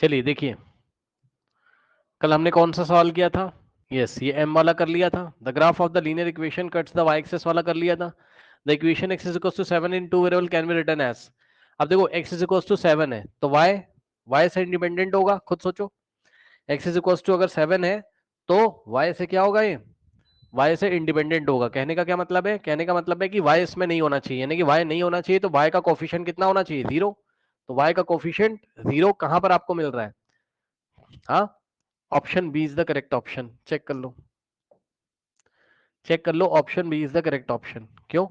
चलिए देखिए, कल हमने कौन सा सवाल किया था? यस, ये m वाला कर लिया था। The graph of the linear equation cuts the y axis वाला कर लिया था। The equation x is equals to 7 in two variable can be written as. अब देखो x इज इक्वल्स टू 7 है तो y से इंडिपेंडेंट होगा, खुद सोचो। x इज इक्वल्स टू अगर 7 है तो y से क्या होगा? ये y से इंडिपेंडेंट होगा। कहने का क्या मतलब है? कहने का मतलब है कि y इसमें नहीं होना चाहिए, यानी कि y नहीं होना चाहिए तो y का कोफिशिएंट कितना होना चाहिए? 0। तो y का कोफिशिएंट 0 कहां पर आपको मिल रहा है? हाँ, option B is the correct option. Check कर लो, चेक कर लो, option B is the correct option. क्यों?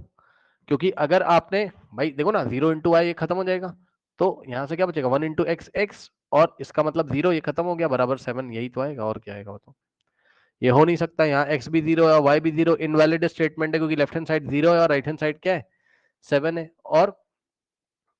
क्योंकि अगर आपने, भाई देखो ना, 0 इंटू वाई ये खत्म हो जाएगा, तो यहां से क्या बचेगा? 1 इंटू एक्स एक्स, और इसका मतलब 0 ये खत्म हो गया, बराबर 7, यही तो आएगा, और क्या आएगा? तो ये हो नहीं सकता, यहाँ x भी 0 है और y भी 0, इनवैलिड स्टेटमेंट है, क्योंकि लेफ्ट हैंड साइड 0 है और राइट हैंड साइड क्या है? 7 है। और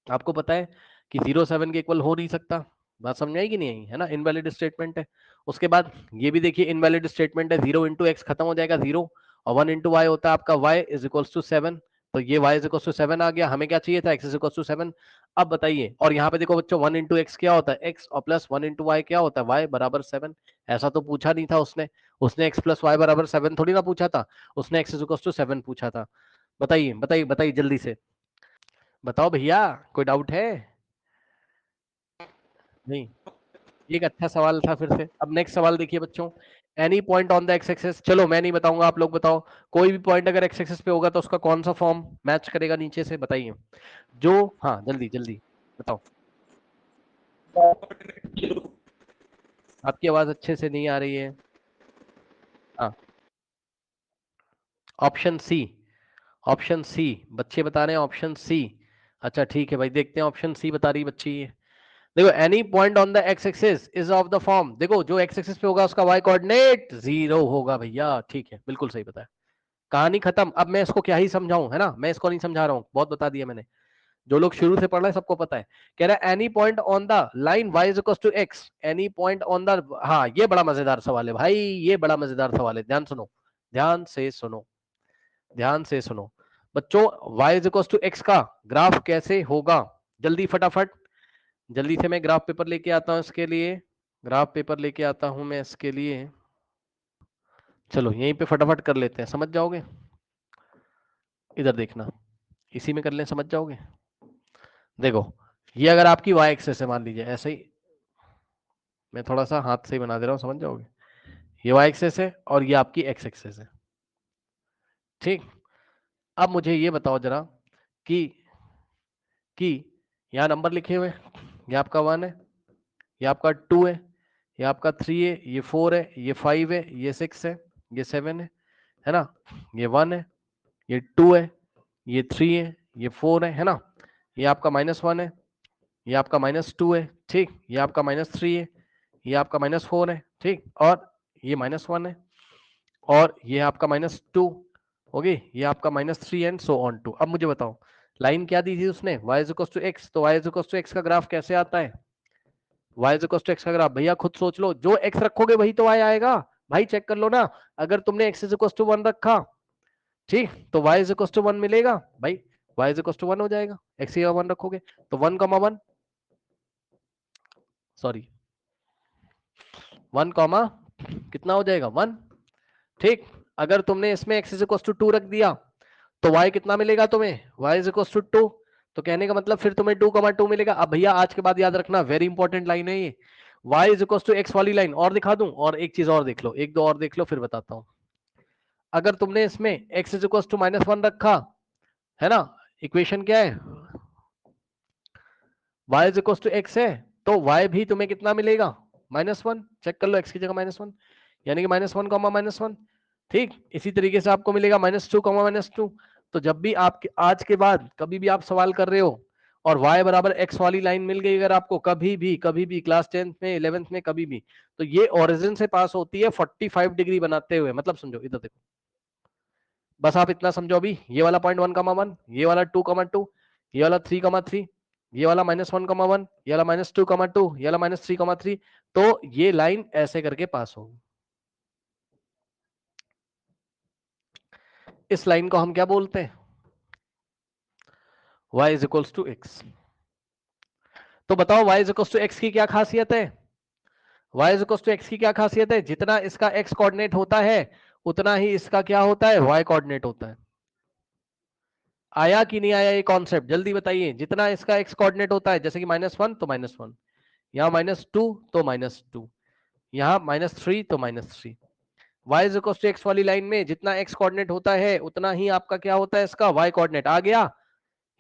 आपको पता है कि 0 7 के इक्वल हो नहीं सकता। बात समझ आएगी नहीं आई है ना? इनवैलिड स्टेटमेंट है। उसके बाद ये भी देखिए इनवैलिड स्टेटमेंट है, 0 इंटू एक्स खत्म हो जाएगा 0, और 1 इंटू वाई होता है आपका y इज इक्वल्स टू 7। तो ये y इज इक्वल्स टू 7 आ गया, हमें क्या चाहिए था? x is equals to 7। अब बताइए, और यहाँ पे देखो बच्चों, 1 इंटू एक्स क्या होता है? x, और प्लस 1 इंटू वाई क्या होता है? y बराबर 7। ऐसा तो पूछा नहीं था उसने, उसने x प्लस वाई बराबर 7 थोड़ी ना पूछा था, उसने x इज इक्वल्स टू 7 पूछा था। बताइए बताइए बताइए जल्दी से बताओ भैया, कोई डाउट है? नहीं, ये एक अच्छा सवाल था फिर से। अब नेक्स्ट सवाल देखिए बच्चों, any point on the x axis, चलो मैं नहीं बताऊंगा, आप लोग बताओ। कोई भी पॉइंट अगर एक्स एक्सिस पे होगा तो उसका कौन सा फॉर्म मैच करेगा नीचे से? बताइए जो, हाँ जल्दी जल्दी बताओ। आपकी आवाज अच्छे से नहीं आ रही है। हाँ, ऑप्शन सी, ऑप्शन सी बच्चे बता रहे हैं, ऑप्शन सी। अच्छा ठीक है भाई, देखते हैं ऑप्शन सी बता रही बच्ची ये। देखो, any point on the x axis is of the form, देखो जो एक्स एक्सिस पे होगा उसका वाई कोऑर्डिनेट 0 होगा भैया। ठीक है, बिल्कुल सही बताया, कहानी खत्म। अब मैं इसको क्या ही समझाऊं, है ना? मैं इसको नहीं समझा रहा हूं, बहुत बता दिया मैंने। जो लोग शुरू से पढ़ रहे हैं सबको पता है। कह रहा है any point on the line y is equal to x, any point on the, हाँ ये बड़ा मजेदार सवाल है भाई, ये बड़ा मजेदार सवाल है, ध्यान सुनो, ध्यान से सुनो, ध्यान से सुनो बच्चों। y is equal to x का ग्राफ कैसे होगा? जल्दी फटाफट, जल्दी से मैं ग्राफ पेपर लेके आता हूं इसके लिए, ग्राफ पेपर लेके आता हूं मैं इसके लिए। चलो यहीं पे फटाफट कर लेते हैं, समझ जाओगे। इधर देखना, इसी में कर लें, समझ जाओगे। देखो, ये अगर आपकी वाई एक्सेस है, मान लीजिए ऐसे ही, मैं थोड़ा सा हाथ से ही बना दे रहा हूँ, समझ जाओगे। ये वाई एक्सेस है और ये आपकी एक्स एक्सेस है, ठीक। अब मुझे ये बताओ जरा कि कि यहाँ नंबर लिखे हुए, ये आपका 1 है, ये आपका 2 है, ये आपका 3 है, ये 4 है, ये 5 है, ये 6 है, ये 7 है ना? ये 1 है, ये 2 है, ये 3 है, ये 4 है ना? ये आपका -1 है, ये आपका -2 है, ठीक। ये आपका -3 है, ये आपका -4 है, ठीक। और ये -1 है, और ये आपका -2 होगी, ये आपका -3 एंड सो ऑन टू। अब मुझे बताओ, लाइन क्या दी थी उसने? y is equal to x, तो y is equal to x का ग्राफ कैसे आता है? y is equal to x का ग्राफ भैया खुद सोच लो, जो x रखोगे वही तो y आएगा। भाई चेक कर लो ना, अगर तुमने x इज इक्वल टू 1 रखा, ठीक, तो y इज इक्वल टू 1 मिलेगा भाई, y इज इक्वल टू 1 हो जाएगा, x की 1 रखोगे तो 1,1, सॉरी 1, कितना हो जाएगा? 1, ठीक। अगर तुमने इसमें x इज इक्वल टू 2 रख दिया तो y कितना मिलेगा तुम्हें? y is equal to 2। तो कहने का मतलब फिर तुम्हें 2,2 मिलेगा। अब भैया आज के बाद याद रखना, वेरी इंपॉर्टेंट लाइन है ये, y is equal to x वाली लाइन। और दिखा दूं, और एक चीज और देख लो, एक दो और देख लो फिर बताता हूं। अगर तुमने इसमें x इज इक्वल टू -1 रखा, है ना? इक्वेशन क्या है? y is equal to x है, तो y भी तुम्हें कितना मिलेगा? -1। चेक कर लो, x की जगह -1, यानी कि -1, -1, ठीक। इसी तरीके से आपको मिलेगा -2, -2। तो जब भी आप आज के बाद कभी भी आप सवाल कर रहे हो और y बराबर x वाली लाइन मिल गई अगर आपको, कभी भी क्लास 10th में 11th में कभी भी, तो ये ओरिजिन से पास होती है 45 डिग्री बनाते हुए। मतलब समझो, इधर देखो, बस आप इतना समझो अभी, ये वाला पॉइंट 1,1, ये वाला 2,2, ये वाला 3,3, ये वाला -1,1, ये वाला -2,2, ये वाला -3,3, तो ये लाइन ऐसे करके पास होगी। इस लाइन को हम क्या बोलते हैं? y is equals to x. तो बताओ y is equals to x की क्या खासियत है? y is equal to x की क्या खासियत है, जितना इसका x कोऑर्डिनेट होता है उतना ही इसका क्या होता है, y कोऑर्डिनेट होता है। आया कि नहीं आया ये कॉन्सेप्ट, जल्दी बताइए। जितना इसका x कोऑर्डिनेट होता है, जैसे कि -1 तो -1, यहाँ -2 तो -2, यहाँ -3 तो -3। y is equal to x वाली लाइन में जितना x कोऑर्डिनेट होता है उतना ही आपका क्या होता है, इसका y कोऑर्डिनेट। आ गया?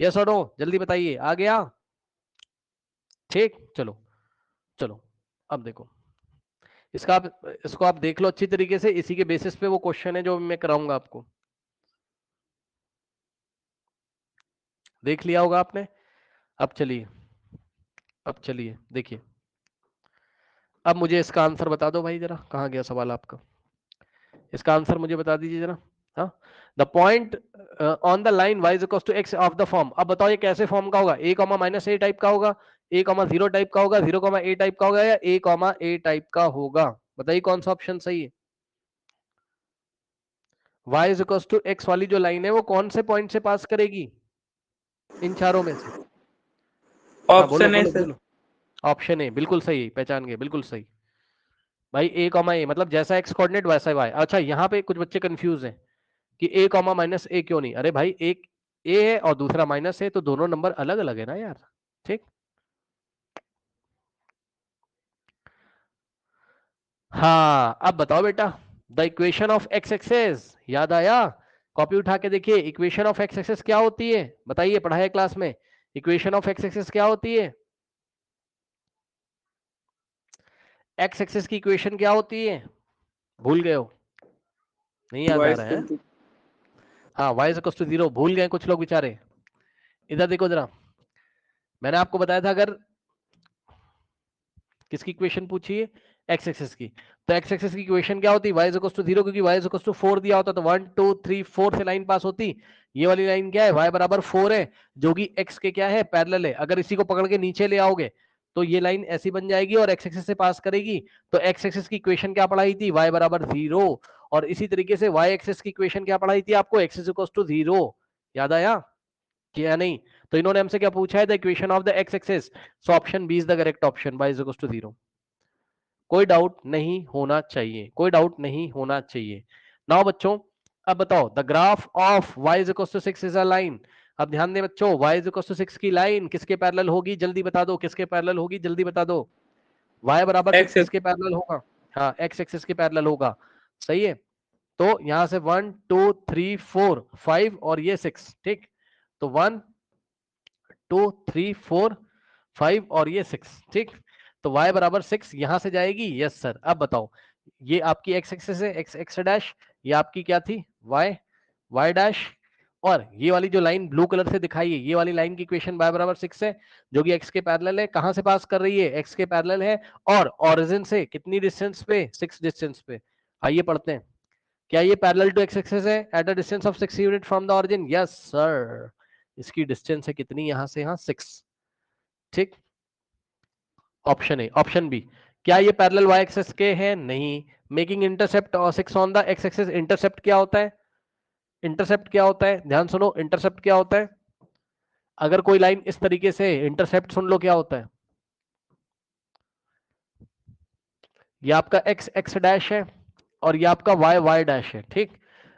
यस और नो, जल्दी बताइए। आ गया? ठीक, चलो चलो अब देखो इसका, आप इसको आप देख लो अच्छी तरीके से, इसी के बेसिस पे वो क्वेश्चन है जो मैं कराऊंगा आपको। देख लिया होगा आपने। अब चलिए देखिए, अब मुझे इसका आंसर बता दो भाई जरा, कहाँ गया सवाल आपका, इसका आंसर मुझे बता दीजिए जरा। हाँ, the point on the line y is equal to x of the form. अब बताओ ये कैसे फॉर्म का होगा, a comma minus a type का होगा, a कॉमा जीरो टाइप का होगा, 0 कॉमा ए टाइप का होगा, या a कॉमा ए टाइप का होगा? बताइए कौन सा ऑप्शन सही है। y is equal to x वाली जो लाइन है वो कौन से पॉइंट से पास करेगी इन चारों में से? हाँ बोलो ऑप्शन ए बोलो सर। बोलो। ऑप्शन ए बिल्कुल सही, पहचान गए, बिल्कुल सही भाई। a कॉमा ए मतलब जैसा x कोऑर्डिनेट वैसा y। अच्छा यहाँ पे कुछ बच्चे कंफ्यूज हैं कि a कॉमा माइनस ए क्यों नहीं। अरे भाई एक a है और दूसरा माइनस है, तो दोनों नंबर अलग अलग है ना यार। ठीक, हाँ अब बताओ बेटा, the equation of x axis याद आया? कॉपी उठा के देखिए, इक्वेशन ऑफ एक्स एक्सेस क्या होती है, बताइए, पढ़ाया क्लास में। इक्वेशन ऑफ एक्स एक्सेस क्या होती है? एक्स एक्सेस की इक्वेशन क्या होती है, भूल गए हो? नहीं याद आ वाई रहा है? Square two. हाँ, y इज इक्वल टू 0 भूल गए कुछ लोग बेचारे। इधर देखो जरा, मैंने आपको बताया था अगर किसकी इक्वेशन पूछी है, एक्स एक्सेस की, तो एक्स एक्सेस की इक्वेशन क्या होती है, y इज इक्वल टू 0, क्योंकि y इज इक्वल टू 4 दिया होता तो 1 2 3 4 से लाइन पास होती। ये वाली लाइन क्या है, y बराबर 4 है, जो कि x के क्या है, पैरेलल है। अगर इसी को पकड़ के नीचे ले आओगे तो ये लाइन ऐसी बन जाएगी और एक्स एक्सेस से पास करेगी। तो एक्स एक्सेस की इक्वेशन क्या पढ़ाई थी, y बराबर 0। और इसी तरीके से y एक्सेस की इक्वेशन क्या पढ़ाई थी आपको, x इज इक्वल टू 0। याद आया क्या नहीं? तो इन्होंने हमसे क्या पूछा है, the equation of the x axis. So option B is the correct option, y is equal to 0। कोई डाउट नहीं होना चाहिए, कोई डाउट नहीं होना चाहिए। नाउ बच्चों, अब बताओ, the graph of y is equal to 6 is a line. अब ध्यान दें बच्चों, y इज इक्वल टू 6 की लाइन किसके पैरेलल होगी, जल्दी बता दो, किसके पैरेलल होगी, जल्दी बता दो। y बराबर 6 एक्स किसके पैरेलल होगा? हाँ, x एक्सिस के पैरेलल होगा। सही है। तो यहां से 1 2 3 4 5 और ये 6। ठीक, तो 1 2 3 4 5 और ये 6। ठीक, तो y बराबर 6 यहां से जाएगी। Yes sir. अब बताओ, ये आपकी x एक्सिस है, x एक्स डैश, ये आपकी क्या थी, y y डैश, और ये वाली जो लाइन ब्लू कलर से दिखाई है, ये वाली लाइन की इक्वेशन y बराबर 6 है, जो कि x के पैरेलल है। कहां से पास कर रही है, x के पैरेलल है, और ओरिजिन से कितनी डिस्टेंस पे, 6 डिस्टेंस पे। आइए पढ़ते हैं, क्या ये पैरेलल टू एक्स एक्सिस है eight a distance of 6 unit from the origin? Yes sir. इसकी डिस्टेंस है कितनी, यहां से यहां 6। ठीक, ऑप्शन ए। ऑप्शन बी, क्या ये पैरेलल y एक्सिस के हैं? नहीं। मेकिंग इंटरसेप्ट और 6 on the x axis. Intercept क्या होता है, इंटरसेप्ट क्या होता है, ध्यान सुनो, इंटरसेप्ट क्या होता है? अगर कोई लाइन इस तरीके से, इंटरसेप्ट सुन लो क्या होता है। ये आपका x x डैश है और ये आपका y y डैश है। ठीक,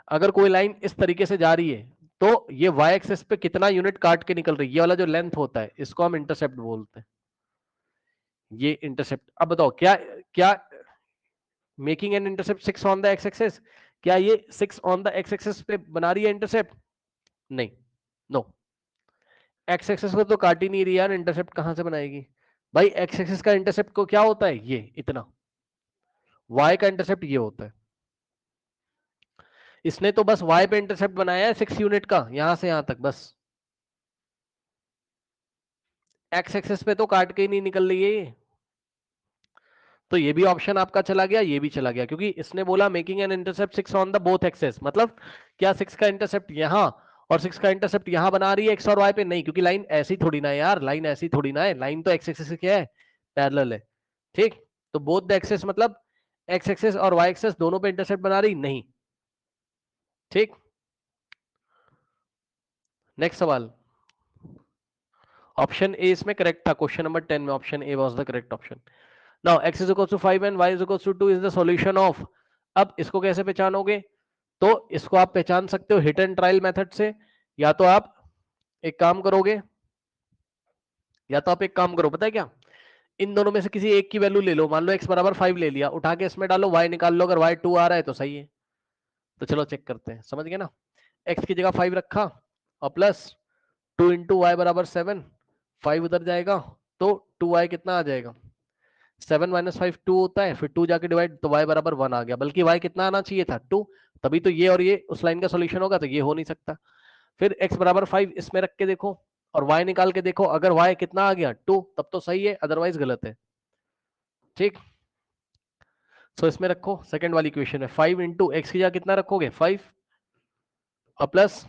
अगर कोई लाइन इस तरीके से जा रही है तो ये y एक्सिस पे कितना यूनिट काट के निकल रही है, ये वाला जो लेंथ होता है इसको हम इंटरसेप्ट बोलते हैं। ये इंटरसेप्ट। अब बताओ, क्या क्या making an intercept 6 on the x axis, क्या ये 6 ऑन द एक्स एक्सिस पे बना रही है इंटरसेप्ट? नहीं, नो। एक्स एक्सिस को तो काट ही नहीं रही यार, इंटरसेप्ट कहां से बनाएगी भाई? एक्स एक्सिस का इंटरसेप्ट को क्या होता है, ये इतना। y का इंटरसेप्ट ये होता है। इसने तो बस y पे इंटरसेप्ट बनाया है 6 यूनिट का, यहां से यहां तक बस। एक्स एक्सिस पे तो काट के ही नहीं निकल रही है ये। तो ये भी ऑप्शन आपका चला गया, ये भी चला गया, क्योंकि इसने बोला making an intercept 6 on the both axes. मतलब क्या 6 का इंटरसेप्ट यहां और 6 का इंटरसेप्ट यहां बना रही है एक्स और वाई पे? नहीं, क्योंकि लाइन ऐसी थोड़ी ना है यार, लाइन ऐसी थोड़ी ना है, लाइन तो एक्स एक्सिस से क्या है, पैरेलल है। ठीक, तो बोथ द एक्सेस मतलब एक्स एक्सेस और वाई एक्सेस दोनों पे इंटरसेप्ट बना रही नहीं। ठीक, नेक्स्ट सवाल। ऑप्शन ए इसमें करेक्ट था, क्वेश्चन नंबर 10 में option A was the correct option. Now x is equal to 5 and y is equal to 2 is the solution of. अब इसको कैसे पहचानोगे? तो इसको आप पहचान सकते हो हिट एंड ट्रायल मेथड से, या तो आप एक काम करोगे, पता है क्या, इन दोनों में से किसी एक की वैल्यू ले लो। मान लो x बराबर 5 ले लिया, उठा के इसमें डालो, y निकाल लो, अगर y 2 आ रहा है तो सही है। तो चलो चेक करते हैं, समझ गए ना। x की जगह 5 रखा और प्लस 2 इंटू वाई बराबर 7, 5 उधर जाएगा तो 2y कितना आ जाएगा, 7 माइनस 5 2 होता है, फिर 2 जाके डिवाइड तो y बराबर 1 आ गया, बल्कि y कितना आना चाहिए था 2, तभी तो ये और ये उस लाइन का सॉल्यूशन होगा, तो ये हो नहीं सकता। फिर x बराबर 5 इसमें रख के देखो और y निकाल के देखो, अगर y कितना आ गया 2 तब तो सही है, अदरवाइज गलत है। ठीक, सो इसमें रखो सेकंड वाली इक्वेशन में 5 इंटू एक्स की जगह कितना रखोगे 5 और प्लस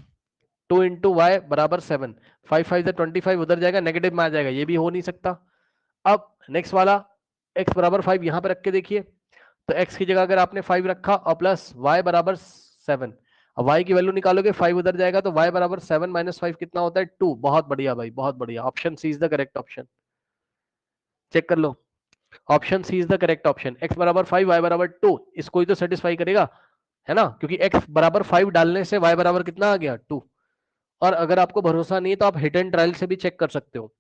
2 इंटू वाई बराबर 7, 5 5 25 उधर जाएगा, नेगेटिव में आ जाएगा, ये भी हो नहीं सकता। अब नेक्स्ट वाला x बराबर 5 यहां पे रख के देखिए, तो x की जगह अगर आपने 5 रखा और प्लस y बराबर 7, अब y की वैल्यू निकालोगे 5 उधर जाएगा तो y बराबर 7 माइनस 5 कितना होता है 2। बहुत बढ़िया भाई, बहुत बढ़िया, option C is the correct option. Check कर लो, option C is the correct option. x बराबर 5 y बराबर 2 इसको ही तो सेटिस्फाई करेगा, है ना, क्योंकि x बराबर 5 डालने से y बराबर कितना आ गया 2। और अगर आपको भरोसा नहीं है तो आप हिट एंड ट्रायल से भी चेक कर सकते हो,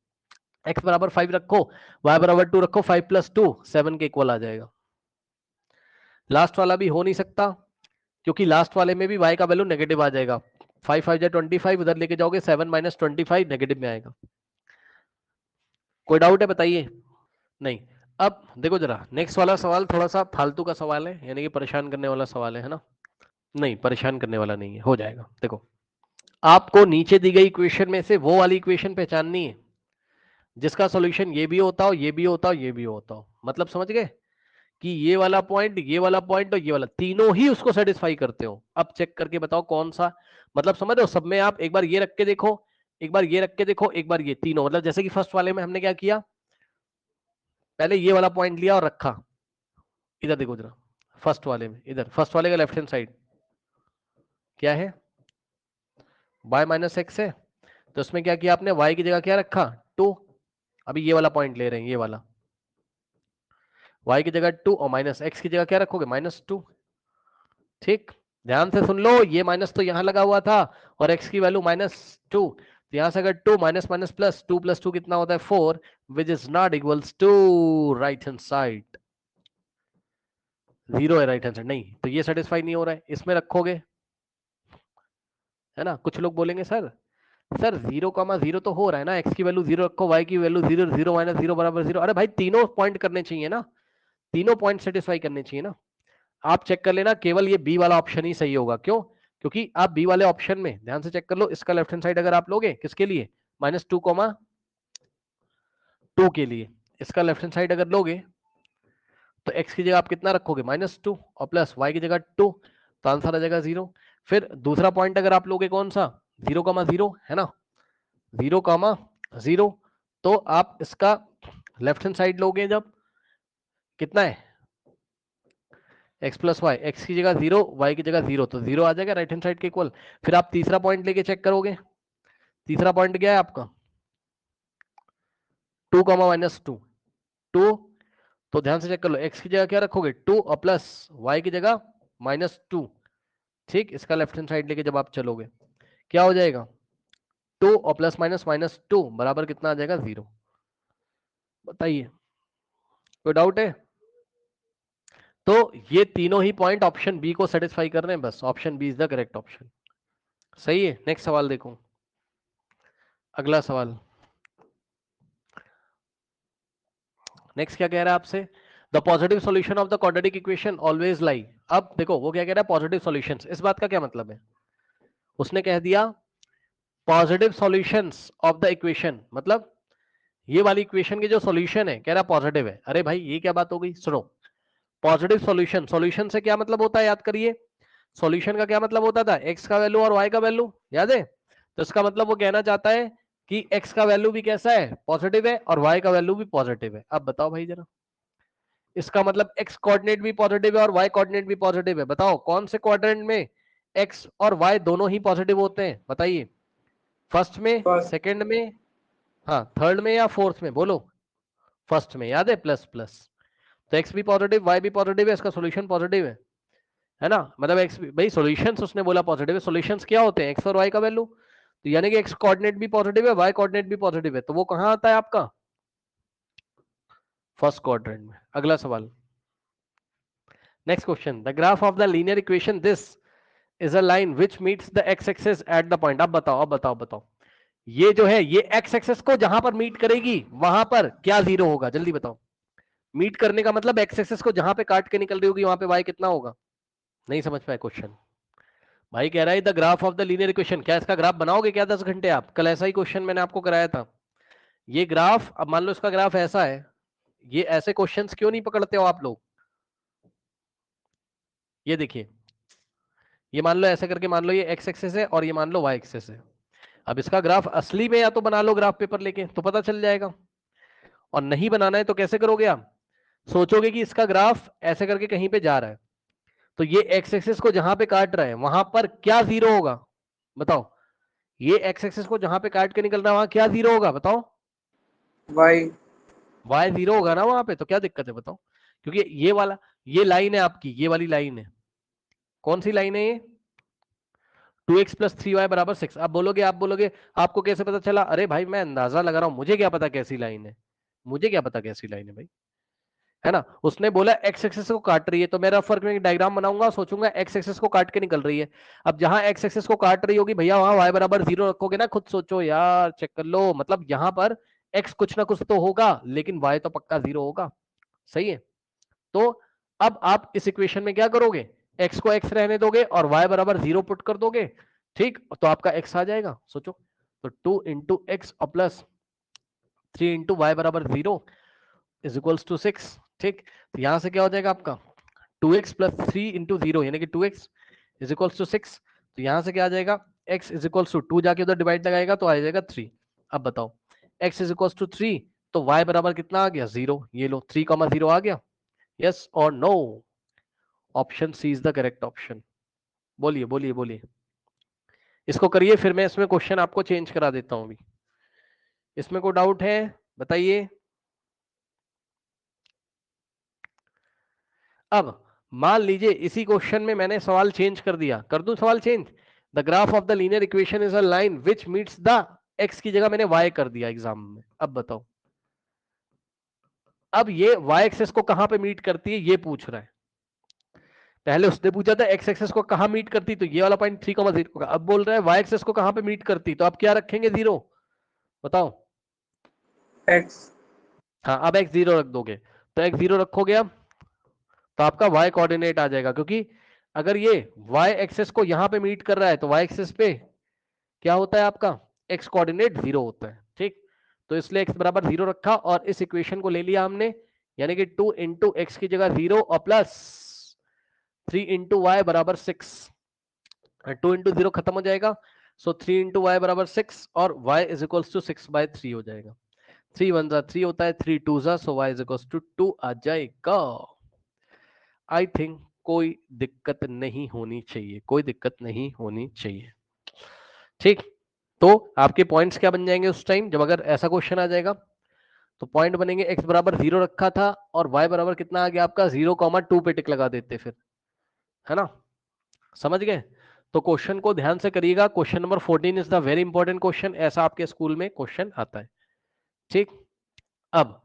x बराबर 5 रखो, y बराबर 2 रखो, 5 प्लस 2 7 के इक्वल आ जाएगा। लास्ट वाला भी हो नहीं सकता, क्योंकि लास्ट वाले में भी y का वैल्यू नेगेटिव आ जाएगा, 5 5 जा 25 उधर लेके जाओगे 7 माइनस 25 नेगेटिव में आएगा। कोई डाउट है बताइए? नहीं। अब देखो जरा नेक्स्ट वाला सवाल थोड़ा सा फालतू का सवाल है, यानी कि परेशान करने वाला सवाल है ना। नहीं, परेशान करने वाला नहीं है, हो जाएगा। देखो, आपको नीचे दी गई इक्वेशन में से वो वाली इक्वेशन पहचाननी है जिसका सॉल्यूशन ये भी होता हो, ये भी होता हो, ये भी होता हो। मतलब समझ गए कि ये वाला पॉइंट, ये वाला पॉइंट और ये वाला तीनों ही उसको सेटिस्फाई करते हो। अब चेक करके बताओ कौन सा, मतलब समझ रहे हो, सब में आप एक बार ये रख के देखो, एक बार ये रख के देखो, एक बार ये, तीनों। मतलब जैसे कि फर्स्ट वाले में हमने क्या किया, पहले ये वाला पॉइंट लिया और रखा, इधर देखो जरा, फर्स्ट वाले में, इधर फर्स्ट वाले का लेफ्ट हैंड साइड क्या है, y माइनस एक्स है, तो उसमें क्या किया आपने, y की जगह क्या रखा 2। अभी ये वाला पॉइंट ले रहे हैं, ये वाला, y की जगह 2 और माइनस x की जगह क्या रखोगे -2। ठीक, ध्यान से सुन लो, ये माइनस तो यहां लगा हुआ था और x की वैल्यू -2, तो यहां से अगर 2 माइनस माइनस प्लस 2 प्लस 2 कितना होता है 4, which is not equals to right hand side, 0 है राइट हैंड साइड, नहीं तो ये सेटिस्फाई नहीं हो रहा है, इसमें रखोगे, है ना। कुछ लोग बोलेंगे सर 0,0 तो हो रहा है ना, x की वैल्यू 0 रखो, y की वैल्यू 0, 0 माइनस 0 बराबर 0। अरे भाई तीनों पॉइंट करने चाहिए ना, तीनों पॉइंट सेटिस्फाई करने चाहिए ना। आप चेक कर लेना, केवल ये बी वाला ऑप्शन ही सही होगा। क्यों? क्योंकि आप बी वाले ऑप्शन में ध्यान से चेक कर लो, इसका लेफ्ट हैंड साइड अगर आप लोगे किसके लिए, -2,2 के लिए, इसका लेफ्ट हैंड साइड अगर लोगे तो x की जगह आप कितना रखोगे -2 और प्लस y की जगह 2, तो आंसर आ जाएगा 0। फिर दूसरा पॉइंट अगर आप लोगे कौन सा, 0,0 है ना, 0,0, तो आप इसका लेफ्ट हैंड साइड लोगे जब, कितना है x प्लस वाई, एक्स की जगह 0 y की जगह 0, तो 0 आ जाएगा राइट हैंड साइड के इक्वल। फिर आप तीसरा पॉइंट लेके चेक करोगे, तीसरा पॉइंट क्या है आपका 2, -2, 2, तो ध्यान से चेक कर लो, x की जगह क्या रखोगे 2 और प्लस y की जगह -2। ठीक, इसका लेफ्ट हैंड साइड लेके जब आप चलोगे क्या हो जाएगा 2 और प्लस माइनस -2 बराबर कितना आ जाएगा 0। बताइए, कोई डाउट है? तो ये तीनों ही पॉइंट ऑप्शन बी को सेटिस्फाई कर रहे हैं, बस option B is the correct option. सही है। नेक्स्ट सवाल देखो, अगला सवाल, नेक्स्ट क्या कह रहा है आपसे, the positive solution of the quadratic equation always लाई। अब देखो वो क्या कह रहा है, पॉजिटिव सॉल्यूशंस, इस बात का क्या मतलब है, उसने कह दिया positive solutions of the equation, मतलब ये वाली इक्वेशन की जो सॉल्यूशन है कह रहा पॉजिटिव है। अरे भाई ये क्या बात हो गई, सुनो, पॉजिटिव सॉल्यूशन, सॉल्यूशन से क्या मतलब होता है याद करिए, सॉल्यूशन का क्या मतलब होता था, एक्स का वैल्यू और वाई का वैल्यू, याद है। तो इसका मतलब वो कहना चाहता है कि एक्स का वैल्यू भी कैसा है, पॉजिटिव है, और वाई का वैल्यू भी पॉजिटिव है। अब बताओ भाई जरा, इसका मतलब एक्स कोऑर्डिनेट भी पॉजिटिव है और वाई कोऑर्डिनेट भी पॉजिटिव है। बताओ कौन से क्वाड्रेंट में एक्स और वाई दोनों ही पॉजिटिव होते हैं, बताइए, फर्स्ट में, फर्स्ट। सेकंड में, हाँ थर्ड में या फोर्थ में, बोलो। फर्स्ट में, याद है, प्लस प्लस। तो x भी पॉजिटिव y भी पॉजिटिव है, इसका सोल्यूशन पॉजिटिव है ना, मतलब x भाई सॉल्यूशंस उसने बोला पॉजिटिव है, सॉल्यूशंस क्या होते हैं x और y का वैल्यू, तो यानी कि x कोऑर्डिनेट भी पॉजिटिव है, y कोऑर्डिनेट भी पॉजिटिव है, तो वो कहां आता है आपका फर्स्ट क्वाड्रेंट में। अगला सवाल, next question, the graph of the linear equation this is a line which meets the x axis at the point. अब बताओ, अब बताओ, बताओ ये जो है ये x एक्सिस को जहां पर मीट करेगी वहां पर क्या जीरो होगा, जल्दी बताओ। मीट करने का मतलब x एक्सिस को जहां पे काट के निकल रही होगी वहां पे y कितना होगा। नहीं समझ पाए क्वेश्चन। भाई कह रहा है the graph of the linear equation, क्या इसका ग्राफ बनाओगे क्या 10 घंटे आप, कल ऐसा ही क्वेश्चन मैंने आपको कराया था। ये ग्राफ, अब मान लो इसका ग्राफ ऐसा है, ये ऐसे क्वेश्चंस क्यों नहीं पकड़ते हो आप लोग। ये देखिए, ये मान लो ऐसे करके, मान लो ये एक्स एक्सिस है और ये मान लो वाई एक्सिस है। अब इसका ग्राफ असली में या तो बना लो ग्राफ पेपर लेके तो पता चल जाएगा, और नहीं बनाना है तो कैसे करोगे आप, सोचोगे कि इसका ग्राफ ऐसे करके कहीं पे जा रहा है, तो ये एक्स एक्सिस को जहां पे काट रहा है वहां पर क्या जीरो होगा बताओ। ये एक्स एक्सिस को जहां पे काट के निकल रहा है वहां क्या जीरो होगा बताओ। वाई। वाई जीरो होगा ना वहां पे, तो क्या दिक्कत है बताओ, क्योंकि ये वाला, ये लाइन है आपकी, ये वाली लाइन है, कौन सी लाइन है ये, 2x प्लस 3y बराबर 6। आप बोलोगे, आप बोलोगे आपको कैसे पता चला, अरे भाई मैं अंदाजा लगा रहा हूं, मुझे क्या पता कैसी लाइन है, मुझे क्या पता कैसी लाइन है भाई, है ना। उसने बोला एक्स एक्सिस को काट रही है, तो मेरा फर्क में डायग्राम बनाऊंगा, सोचूंगा एक्स एक्सिस को काट के निकल रही है। अब जहां एक्स एक्सिस को काट रही होगी भैया वहां y बराबर 0 रखोगे ना, खुद सोचो यार, चेक कर लो, मतलब यहां पर x कुछ ना कुछ तो होगा लेकिन y तो पक्का 0 होगा। सही है, तो अब आप इस इक्वेशन में क्या करोगे, x को x रहने दोगे और y बराबर 0 पुट कर दोगे, ठीक, तो आपका x आ जाएगा, सोचो, तो 2 इंटू एक्स और प्लस 3 इंटू वाई बराबर 0 इज इक्वल्स टू 6। ठीक, तो यहां से क्या हो जाएगा आपका 2x प्लस 3 इंटू 0 यानी कि 2x इज इक्वल्स टू 6। तो यहां से क्या आ जाएगा, x इज इक्वल्स टू 2 जाके उधर डिवाइड लगाएगा तो आ जाएगा 3। अब बताओ x इज इक्वल्स टू 3, तो y बराबर कितना आ गया 0, ये लो 3,0 आ गया, यस और no, option C is the correct option. बोलिए बोलिए बोलिए, इसको करिए, फिर मैं इसमें क्वेश्चन आपको चेंज करा देता हूं अभी। इसमें कोई डाउट है बताइए। अब मान लीजिए इसी क्वेश्चन में मैंने सवाल चेंज कर दिया, कर दूं सवाल change, the graph of the linear equation is a line which meets the x की जगह मैंने y कर दिया एग्जाम में। अब बताओ, अब ये y एक्सेस को कहां पे मीट करती है ये पूछ रहा है, पहले उसने पूछा था x एक्सेस को कहां मीट करती, तो ये वाला पॉइंट 3,0 का, अब बोल रहा है y एक्सेस को कहां पे मीट करती, तो आप क्या रखेंगे 0 बताओ। एक्स। हाँ अब x 0 रख दोगे, तो x 0 रखोगे अब, तो आपका y कोऑर्डिनेट आ जाएगा, क्योंकि अगर ये y एक्सेस को यहां पे मीट कर रहा है तो y एक्सेस पे क्या होता है आपका x कोऑर्डिनेट 0 होता है। ठीक, तो इसलिए x बराबर 0 रखा और इस इक्वेशन को ले लिया हमने, यानी कि 2 इंटू एक्स की जगह 0 और प्लस 3 इंटू वाई बराबर 6, 2 इंटू 0 खत्म हो जाएगा, सो 3 इंटू वाई बराबर 6 और y इज इक्वल्स टू 6/3 हो जाएगा, 3 1 जा 3 होता है, 3 2 जा, सो y इज इक्वल्स टू 2 आ जाएगा। आई थिंक कोई दिक्कत नहीं होनी चाहिए, कोई दिक्कत नहीं होनी चाहिए। ठीक, तो आपके पॉइंट्स क्या बन जाएंगे उस टाइम जब अगर ऐसा क्वेश्चन आ जाएगा, तो पॉइंट बनेंगे x बराबर 0 रखा था और y बराबर कितना आ गया आपका 0,2 पे टिक लगा देते फिर, है ना, समझ गए। तो क्वेश्चन को ध्यान से करिएगा, question number 14 is the very important question, ऐसा आपके स्कूल में क्वेश्चन आता है। ठीक, अब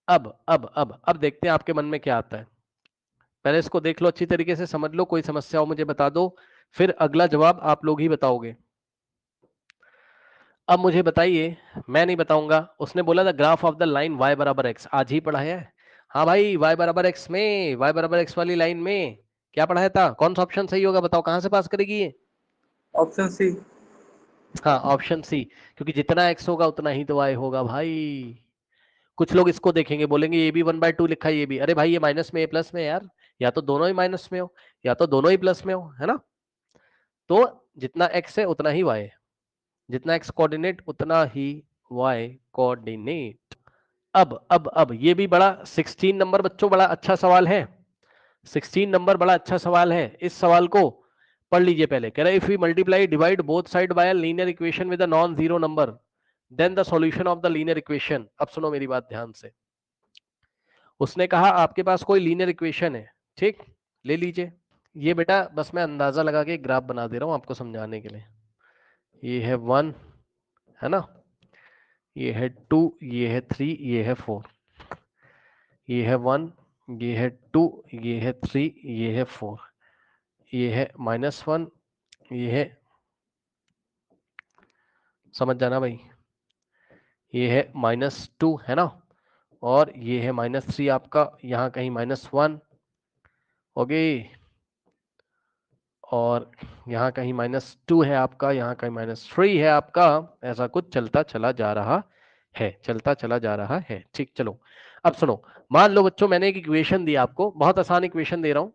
अब देखते हैं आपके मन में क्या आता है, पहले इसको देख लो अच्छी तरीके से, समझ लो, कोई समस्या हो मुझे बता दो, फिर अगला जवाब आप लोग ही बताओगे। अब मुझे बताइए, मैं नहीं बताऊंगा, उसने बोला था graph of the line y बराबर x, आज ही पढ़ाया है। हाँ भाई y बराबर x में, y बराबर x वाली लाइन में क्या पढ़ाया था, कौन सा ऑप्शन सही होगा बताओ, कहां से पास करेगी ये। Option C. हाँ ऑप्शन सी, क्योंकि जितना x होगा उतना ही तो y होगा भाई। कुछ लोग इसको देखेंगे बोलेंगे ये भी 1/2 लिखा है, ये भी, अरे भाई ये माइनस में, ये प्लस में यार, या तो दोनों ही माइनस में हो या तो दोनों ही प्लस में हो, है ना। तो जितना x है उतना ही y है, जितना x कोऑर्डिनेट उतना ही y कोऑर्डिनेट। अब ये भी बड़ा 16 नंबर बच्चों बड़ा अच्छा सवाल है, 16 नंबर बड़ा अच्छा सवाल है, इस सवाल को पढ़ लीजिए पहले। कह रहा है if we multiply divide both side by a linear equation with a non zero number then the solution of the linear equation. अब सुनो मेरी बात ध्यान से, उसने कहा आपके पास कोई लीनियर इक्वेशन है, ठीक, ले लीजिए। ये बेटा बस मैं अंदाजा लगा के ग्राफ बना दे रहा हूं आपको समझाने के लिए। ये है 1, है ना, ये है 2, ये है 3, ये है 4, ये है 1, ये है 2, ये है 3, ये है 4, ये है -1, ये है, समझ जाना भाई, ये है -2, है ना, और ये है -3 आपका, यहाँ कहीं -1 ओके, और यहाँ कहीं -2 है आपका, यहाँ कहीं -3 है आपका, ऐसा कुछ चलता चला जा रहा है, चलता चला जा रहा है। ठीक, चलो अब सुनो, मान लो बच्चों मैंने एक इक्वेशन दी आपको, बहुत आसान इक्वेशन दे रहा हूं,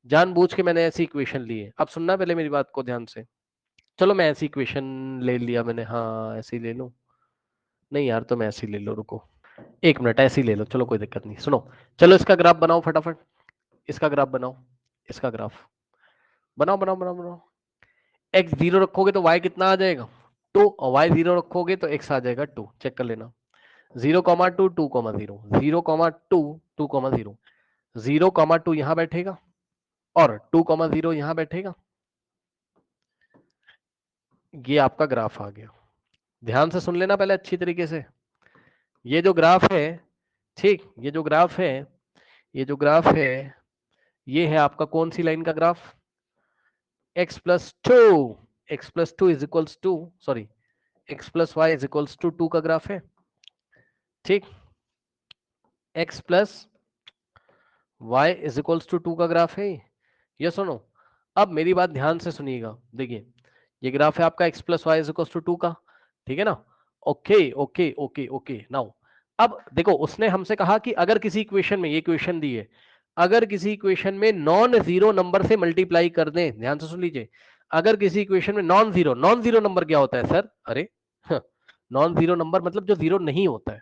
जानबूझ के मैंने ऐसी इक्वेशन ली है। अब सुनना पहले मेरी बात को ध्यान से। चलो मैं ऐसी इक्वेशन ले लिया मैंने, हाँ ऐसे ही ले लूं, नहीं यार तो मैं ऐसे ही ले लो, रुको 1 मिनट, ऐसे ही ले लो, चलो कोई दिक्कत नहीं। सुनो, चलो इसका ग्राफ बनाओ फटाफट, इसका ग्राफ बनाओ, इसका ग्राफ बनाओ बनाओ बनाओ बनाओ। x 0 रखोगे तो y कितना आ जाएगा 2, और y 0 रखोगे तो x आ जाएगा 2, चेक कर लेना। 0,2 2,0 0,2 2,0 0,2 यहां बैठेगा और 2,0 यहां बैठेगा, ये आपका ग्राफ आ गया। ध्यान से सुन लेना पहले अच्छी तरीके से, ये जो ग्राफ है, ठीक, ये जो ग्राफ है, ये जो ग्राफ है, ये है आपका कौन सी लाइन का graph, x plus two is equals to, sorry x plus y is equals to 2 का ग्राफ है, ठीक, x plus y is equals to 2 का ग्राफ है ये। सुनो अब मेरी बात ध्यान से सुनिएगा, देखिए ये ग्राफ है आपका x plus y is equals to 2 का, ठीक है ना, okay okay okay okay. Now अब देखो उसने हमसे कहा कि अगर किसी इक्वेशन में, ये इक्वेशन दी है, अगर किसी इक्वेशन में नॉन जीरो नंबर से मल्टीप्लाई कर दें, ध्यान से सुन लीजिए, अगर किसी इक्वेशन में नॉन जीरो नंबर क्या होता है सर, अरे नॉन जीरो नंबर मतलब जो जीरो नहीं होता है,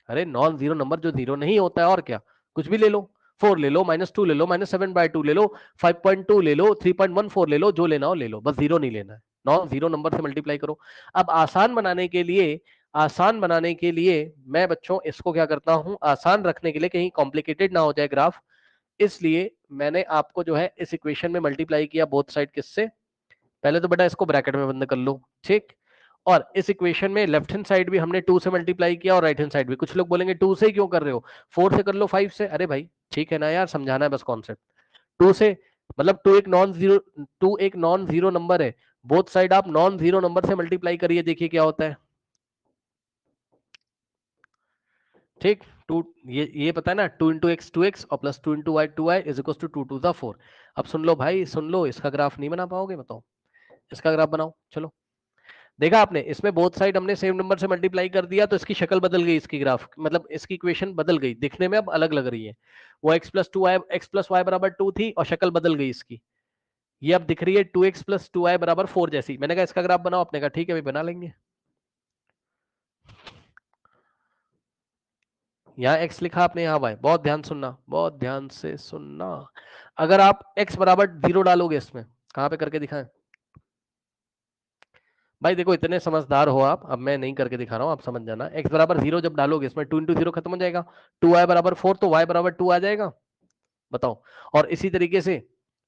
अरे नॉन जीरो नंबर जो जीरो नहीं होता है, और क्या, कुछ भी ले लो, 4 ले लो, -2 ले लो, -7/2 ले लो, 5.2 ले लो, 3.14 ले लो, जो लेना हो ले लो, बस जीरो नहीं लेना है, नॉन जीरो नंबर से मल्टीप्लाई करो। अब आसान बनाने के लिए, आसान बनाने के लिए मैं बच्चों इसको क्या करता हूं, आसान रखने के लिए कहीं कॉम्प्लिकेटेड ना हो जाए ग्राफ, इसलिए मैंने आपको जो है इस इक्वेशन में मल्टीप्लाई किया बोथ साइड, किससे, पहले तो बेटा इसको ब्रैकेट में बंद कर लो, ठीक, और इस इक्वेशन में लेफ्ट हैंड साइड भी हमने 2 से मल्टीप्लाई किया और राइट हैंड साइड भी। कुछ लोग बोलेंगे 2 से क्यों कर रहे हो, 4 से कर लो, 5 से, अरे भाई ठीक है ना यार, समझाना है बस कॉन्सेप्ट। 2 से मतलब 2 एक नॉन जीरो नंबर है, बोथ साइड आप नॉन जीरो नंबर से मल्टीप्लाई करिए, देखिए क्या होता है, ठीक, 2 ये पता है ना, 2 इंटू एक्स 2x और plus 2 into y 2y is equal to 2 to the 4। अब सुन लो भाई सुन लो, इसका ग्राफ नहीं बना पाओगे, बताओ इसका ग्राफ बनाओ। चलो देखा आपने, इसमें बोथ साइड हमने सेम नंबर से मल्टीप्लाई कर दिया तो इसकी शक्ल बदल गई, इसकी ग्राफ मतलब इसकी इक्वेशन बदल गई, दिखने में अब अलग लग रही है। वो x प्लस वाई बराबर 2 थी और शक्ल बदल गई इसकी, ये अब दिख रही है 2x प्लस 2y बराबर 4 जैसी। मैंने कहा इसका ग्राफ बनाओ, आपने कहा ठीक है भाई बना लेंगे। यहाँ x लिखा आपने, यहाँ y, बहुत ध्यान सुनना, बहुत ध्यान से सुनना। अगर आप x बराबर 0 डालोगे इसमें, कहाँ पे करके दिखाएं भाई, देखो इतने समझदार हो आप, अब मैं नहीं करके दिखा रहा हूं, आप समझ जाना। x बराबर 0 जब डालोगे इसमें 2 इंटू 0 खत्म हो जाएगा, 2y बराबर 4 तो y बराबर 2 आ जाएगा, बताओ। और इसी तरीके से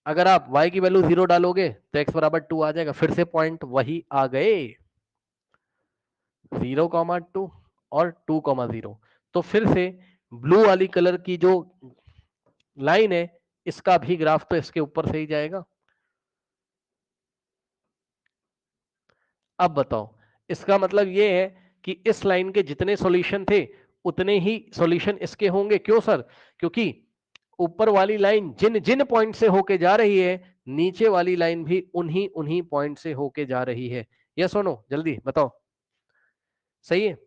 अगर आप y की वैल्यू 0 डालोगे तो x बराबर 2 आ जाएगा, फिर से पॉइंट वही आ गए, 0,2 और 2,0। तो फिर से ब्लू वाली कलर की जो लाइन है, इसका भी ग्राफ तो इसके ऊपर से ही जाएगा। अब बताओ, इसका मतलब ये है कि इस लाइन के जितने सॉल्यूशन थे उतने ही सॉल्यूशन इसके होंगे। क्यों सर, क्योंकि ऊपर वाली लाइन जिन जिन पॉइंट से होके जा रही है, नीचे वाली लाइन भी उन्हीं उन्हीं पॉइंट से होके जा रही है। यस और नो, जल्दी बताओ, सही है,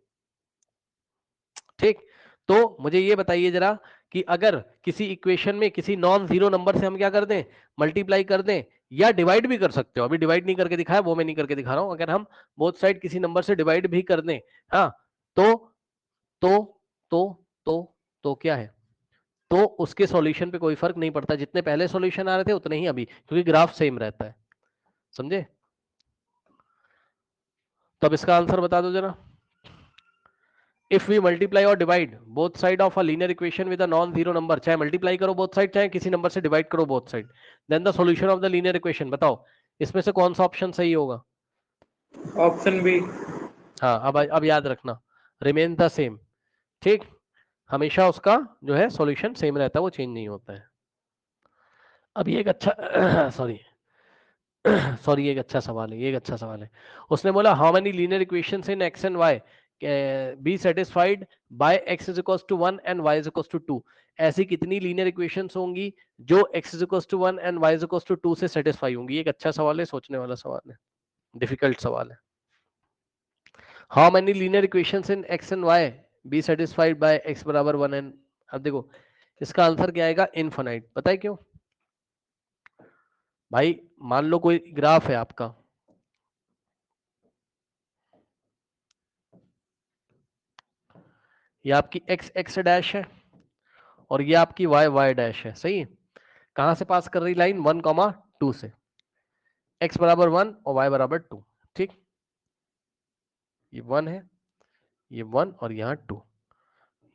ठीक। तो मुझे ये बताइए जरा कि अगर किसी इक्वेशन में किसी नॉन जीरो नंबर से हम क्या कर दें, मल्टीप्लाई कर दें, या डिवाइड भी कर सकते हो, अभी डिवाइड नहीं करके दिखाया, वो मैं नहीं करके दिखा रहा हूं, अगर हम बोथ साइड किसी नंबर से डिवाइड भी कर दें, हाँ, तो तो तो तो क्या है, तो उसके सॉल्यूशन पे कोई फर्क नहीं पड़ता, जितने पहले सॉल्यूशन आ रहे थे उतने ही अभी, क्योंकि ग्राफ सेम रहता है, समझे। तो अब इसका आंसर बता दो जरा, इफ वी मल्टीप्लाई और divide both side of a linear equation with a non zero number, चाहे मल्टीप्लाई करो बोथ साइड चाहे किसी नंबर से डिवाइड करो both side, then the solution of the linear equation, बताओ इसमें से कौन सा ऑप्शन सही होगा? Option B. हाँ, अब याद रखना, रिमेन द सेम, ठीक, हमेशा उसका जो है सॉल्यूशन सेम रहता है, वो चेंज नहीं होता है। अब ये एक अच्छा सॉरी सॉरी, एक अच्छा सवाल है, ये एक अच्छा सवाल है। उसने बोला how many linear equations in x and y be satisfied by x is equals to 1 and y is equals to 2, ऐसी कितनी लीनियर इक्वेशंस होंगी जो x is equals to 1 and y is equals to 2 से satisfy होंगी? एक अच्छा सवाल है, सोचने वाला सवाल है, डिफिकल्ट सवाल है। How many linear equations in x and y be satisfied by x बराबर 1 एंड, अब देखो इसका आंसर क्या आएगा? इनफाइनाइट। पता है क्यों भाई? मान लो कोई ग्राफ है आपका, ये आपकी एक्स एक्स डैश है और ये आपकी वाई वाई डैश है, सही है? कहां से पास कर रही लाइन? 1,2 से, एक्स बराबर 1 और वाई बराबर 2, ठीक, ये 1 है, ये 1 और यहाँ 2,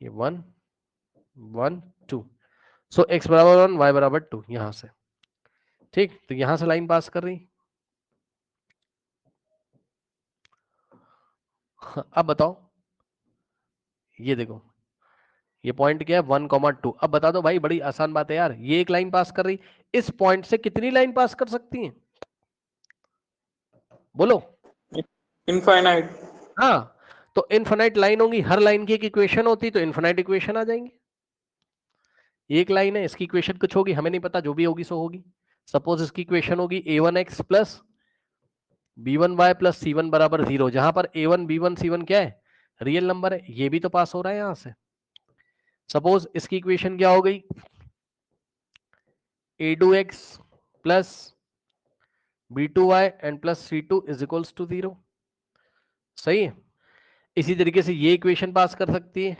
ये 1 1 2, सो एक्स बराबर 1 वाई बराबर 2 यहां से, ठीक, तो यहां से लाइन पास कर रही। अब बताओ, ये देखो ये पॉइंट क्या है? 1,2। अब बता दो भाई, बड़ी आसान बात है यार, ये एक लाइन पास कर रही, इस पॉइंट से कितनी लाइन पास कर सकती है? बोलो। इनफाइनाइट। हाँ, तो इनफिनाइट लाइन होगी, हर लाइन की एक इक्वेशन होती, तो इनफिनाइट इक्वेशन आ जाएंगी। एक लाइन है, इसकी इक्वेशन कुछ होगी, हमें नहीं पता, जो भी होगी सो होगी। सपोज इसकी इक्वेशन होगी a1x plus b1y plus c1 बराबर 0, जहां पर a1 b1 c1 क्या है? रियल नंबर है, ये भी तो पास हो रहा है यहां से। सपोज इसकी इक्वेशन क्या हो गई? a2x plus b2y and plus c2 is equals to 0, सही है? इसी तरीके से ये इक्वेशन पास कर सकती है,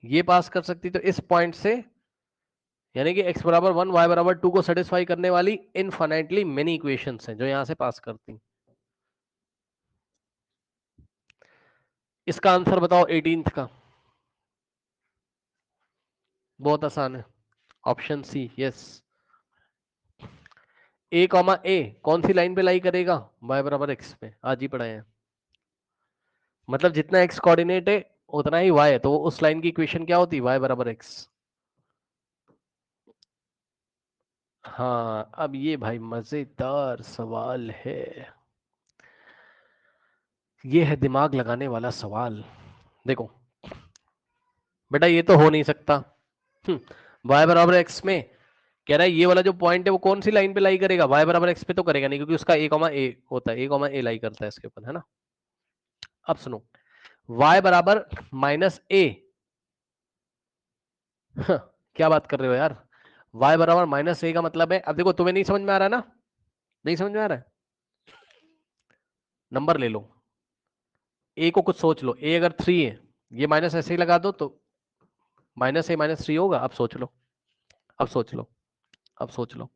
ये पास कर सकती है, तो इस पॉइंट से यानी कि x बराबर 1 y बराबर 2 को सेटिस्फाई करने वाली इनफाइनाइटली मेनी इक्वेशंस हैं जो यहां से पास करती। इसका आंसर बताओ 18th का। बहुत आसान है, ऑप्शन सी, यस। ए कॉमा ए कौन सी लाइन पे लाई करेगा? y बराबर x पे, आज ही पढ़ाए हैं। मतलब जितना x कोऑर्डिनेट है उतना ही y है, तो उस लाइन की इक्वेशन क्या होती? y बराबर x। हाँ, अब ये भाई मजेदार सवाल है, ये है दिमाग लगाने वाला सवाल। देखो बेटा, ये तो हो नहीं सकता। y बराबर x में कह रहा है ये वाला जो पॉइंट है वो कौन सी लाइन पे लाई करेगा? y बराबर x पे तो करेगा नहीं, क्योंकि उसका a कॉमा a होता है, a कॉमा a लाई करता है इसके ऊपर, है ना? अब सुनो, y बराबर माइनस a, क्या बात कर रहे हो यार? y बराबर माइनस a का मतलब है, अब देखो तुम्हें नहीं समझ में आ रहा है ना? नहीं समझ में आ रहा है? नंबर ले लो, a को कुछ सोच लो, a अगर 3 है, ये माइनस ऐसे ही लगा दो तो माइनस a माइनस 3 होगा। अब सोच लो, अब सोच लो, अब सोच लो,